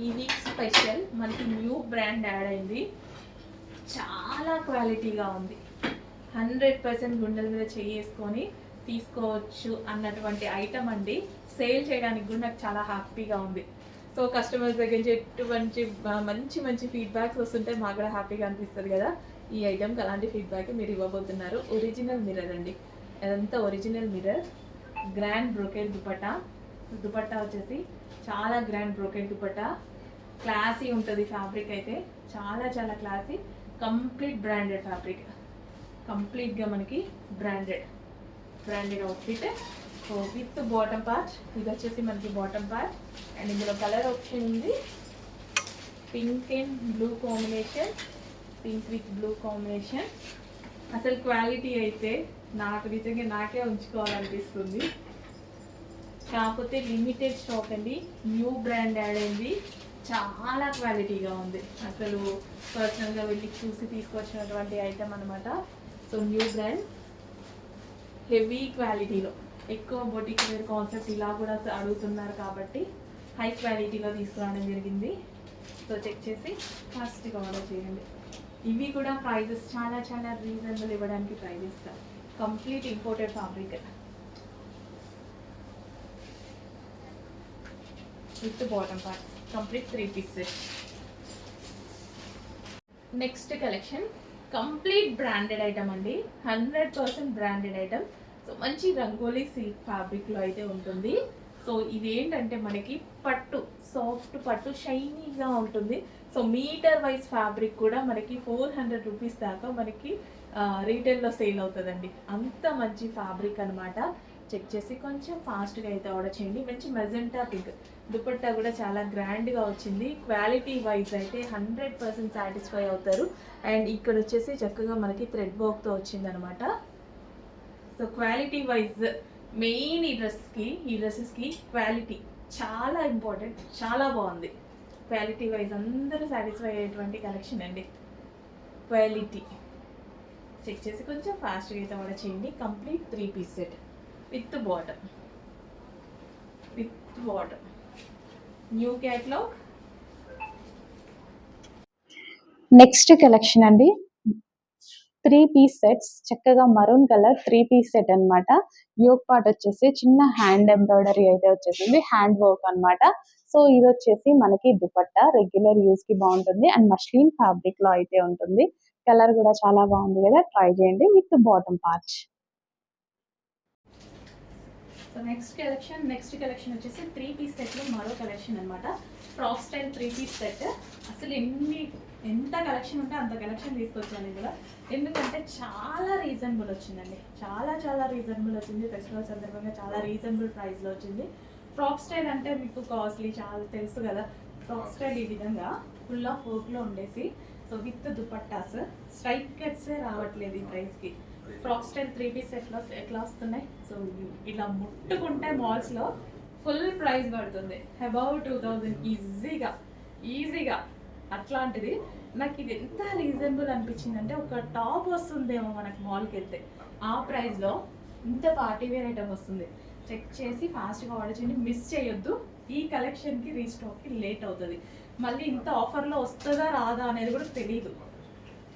ఈ వీక్ స్పెషల్ మనకి న్యూ బ్రాండ్ యాడ్ అయింది. చాలా క్వాలిటీగా ఉంది. 100% గుండెల మీద చేసుకొని తీసుకోవచ్చు అన్నటువంటి ఐటమ్ అండి. సేల్ చేయడానికి కూడా నాకు చాలా హ్యాపీగా ఉంది. సో కస్టమర్స్ దగ్గర నుంచి ఎటువంటి మంచి మంచి ఫీడ్బ్యాక్స్ వస్తుంటే మాకు కూడా హ్యాపీగా అనిపిస్తుంది కదా. ఈ ఐటమ్కి అలాంటి ఫీడ్బ్యాక్ మీరు ఇవ్వబోతున్నారు. ఒరిజినల్ మిర్రర్ అండి, అదంతా original mirror. Grand brocade dupatta. Dupatta వచ్చేసి చాలా గ్రాండ్ బ్రోకెట్ దుపట్టా. క్లాసీ ఉంటుంది ఫ్యాబ్రిక్ అయితే, చాలా చాలా క్లాసీ. కంప్లీట్ బ్రాండెడ్ ఫ్యాబ్రిక్, కంప్లీట్గా మనకి branded outfit. So with bottom part. ఇది వచ్చేసి మనకి బాటమ్ పార్ట్ అండ్ ఇందులో కలర్ ఆప్షన్ ఉంది. Pink and blue combination, pink with blue combination. అసలు క్వాలిటీ అయితే నాకు నిజంగా నాకే ఉంచుకోవాలనిపిస్తుంది. కాకపోతే లిమిటెడ్ స్టాక్ అండి, న్యూ బ్రాండ్ యాడ్ అయింది, చాలా క్వాలిటీగా ఉంది. అసలు పర్సనల్గా వెళ్ళి చూసి తీసుకొచ్చినటువంటి ఐటమ్ అనమాట. సో న్యూ బ్రాండ్, హెవీ క్వాలిటీలో, ఎక్కువ బొటిక్ వేర్ కాన్సెప్ట్ ఇలా కూడా అడుగుతున్నారు కాబట్టి హై క్వాలిటీలో తీసుకురావడం జరిగింది. సో చెక్ చేసి ఫాస్ట్గా ఆర్డర్ చేయండి. ఇవి కూడా ప్రైజెస్ చాలా చాలా రీజనబుల్ ఇవ్వడానికి ట్రై చేస్తారు. Complete imported fabric with bottom part, complete 3 piece set. Next collection complete branded item అండి, 100% బ్రాండెడ్ ఐటమ్. సో మంచి రంగోలీ సిల్క్ ఫ్యాబ్రిక్లో అయితే ఉంటుంది. సో ఇదేంటంటే మనకి పట్టు, సాఫ్ట్ పట్టు, షైనీగా ఉంటుంది. సో మీటర్ వైజ్ ఫ్యాబ్రిక్ కూడా మనకి 400 రూపీస్ దాకా మనకి రీటైల్లో సేల్ అవుతుందండి. అంత మంచి ఫ్యాబ్రిక్ అనమాట. చెక్ చేసి కొంచెం ఫాస్ట్గా అయితే ఆర్డర్ చేయండి. మంచి మెజెంటా పింక్, దుపట్టా కూడా చాలా గ్రాండ్గా వచ్చింది. క్వాలిటీ వైజ్ అయితే 100% సాటిస్ఫై అవుతారు. అండ్ ఇక్కడ వచ్చేసి చక్కగా మనకి థ్రెడ్ వర్క్తో వచ్చిందనమాట. సో క్వాలిటీ వైజ్ మెయిన్ ఈ డ్రెస్సెస్కి క్వాలిటీ చాలా ఇంపార్టెంట్, చాలా బాగుంది. క్వాలిటీ వైజ్ అందరూ సాటిస్ఫై అయ్యేటువంటి కలెక్షన్ అండి. క్వాలిటీ చెక్ చేసి కొంచెం ఫాస్ట్గా అయితే ఆర్డర్ చేయండి. Complete 3 piece set with bottom, new catalogue. Next collection అండి, 3 పీస్ సెట్స్, చక్కగా మరూన్ కలర్ 3 పీస్ సెట్ అనమాట. యోగ్ పార్ట్ వచ్చేసి చిన్న హ్యాండ్ ఎంబ్రాయిడరీ అయితే వచ్చేసింది, హ్యాండ్ వర్క్ అనమాట. సో ఇది వచ్చేసి మనకి దుపట్టా, రెగ్యులర్ యూస్ కి బాగుంటుంది అండ్ మష్లిన్ ఫ్యాబ్రిక్ లో అయితే ఉంటుంది. కలర్ కూడా చాలా బాగుంది కదా, ట్రై చేయండి with bottom part. So next collection వచ్చేసి 3 పీస్ సెట్లో మరో కలెక్షన్ అనమాట. Frock style 3 piece set. అసలు ఎంత కలెక్షన్ ఉంటే అంత కలెక్షన్ తీసుకొచ్చాను ఇందులో, ఎందుకంటే చాలా రీజనబుల్ వచ్చిందండి. చాలా రీజనబుల్ వచ్చింది. ఫెస్టివల్ సందర్భంగా చాలా రీజనబుల్ ప్రైస్లో వచ్చింది. ఫ్రాక్ స్టైల్ అంటే మీకు కాస్ట్లీ చాలా తెలుసు కదా. ఫ్రాక్ స్టైల్ ఈ విధంగా ఫుల్ ఆఫ్ వర్క్లో ఉండేసి, సో విత్ దుపట్టాస్, స్ట్రైట్ కట్సే రావట్లేదు ఈ ప్రైస్కి. ఫ్రాక్ స్టైల్ 3 పీస్ ఎట్లా వస్తున్నాయి. సో ఇలా ముట్టుకుంటే మాల్స్లో ఫుల్ ప్రైస్ పడుతుంది, అబౌవ్ 2000 ఈజీగా. అట్లాంటిది నాకు ఇది ఎంత రీజనబుల్ అనిపించింది అంటే, ఒక టాప్ వస్తుందేమో మనకు మాల్కి వెళ్తే ఆ ప్రైస్లో ఇంత పార్టీ వేర్ ఐటమ్ వస్తుంది. చెక్ చేసి ఫాస్ట్గా ఆర్డర్ చేయండి, మిస్ చేయొద్దు. ఈ కలెక్షన్కి రీస్టాక్కి లేట్ అవుతుంది, మళ్ళీ ఇంత ఆఫర్లో వస్తుందా రాదా అనేది కూడా తెలీదు.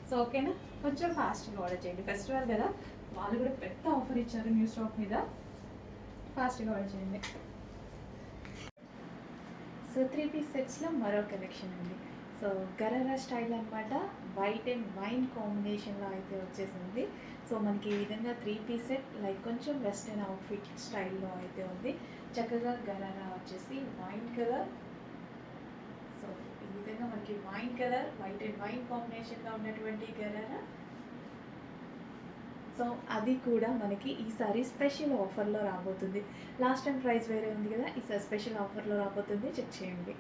సో ఓకేనా, కొంచెం ఫాస్ట్గా ఆర్డర్ చేయండి. ఫెస్టివల్ కదా, వాళ్ళు కూడా పెద్ద ఆఫర్ ఇచ్చారు న్యూ స్టాక్ మీద, ఫాస్ట్గా ఆర్డర్ చేయండి. సో 3 పీస్ సెట్స్లో మరో కలెక్షన్ ఉంది. సో గరారా స్టైల్ అనమాట, వైట్ అండ్ వైన్ కాంబినేషన్లో అయితే వచ్చేసింది. సో మనకి ఈ విధంగా 3 పీస్ సెట్, లైక్ కొంచెం వెస్టర్న్ అవుట్ఫిట్ స్టైల్లో అయితే ఉంది. చక్కగా గరారా వచ్చేసి వైన్ కలర్. సో ఈ విధంగా మనకి wine colour, white and wine కాంబినేషన్గా ఉన్నటువంటి గరారా. సో అది కూడా మనకి ఈసారి స్పెషల్ ఆఫర్లో రాబోతుంది. లాస్ట్ టైం ప్రైస్ వేరే ఉంది కదా, ఈసారి స్పెషల్ ఆఫర్లో రాబోతుంది, చెక్ చేయండి.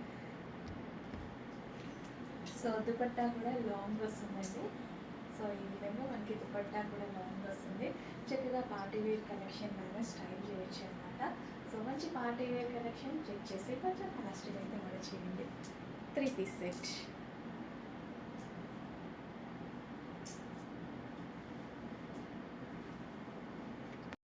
సో దుపట్టా కూడా లాంగ్ వస్తుందండి. సో ఈ విధంగా మనకి దుపట్టా కూడా లాంగ్ వస్తుంది. చక్కగా పార్టీ వేర్ కలెక్షన్ లాగా స్టైల్ చేయొచ్చు అనమాట. సో మంచి పార్టీ వేర్ కలెక్షన్, చెక్ చేసి కొంచెం ఫాస్ట్గా అయితే ఆర్డర్ చేయండి. 3 పీస్ సెట్.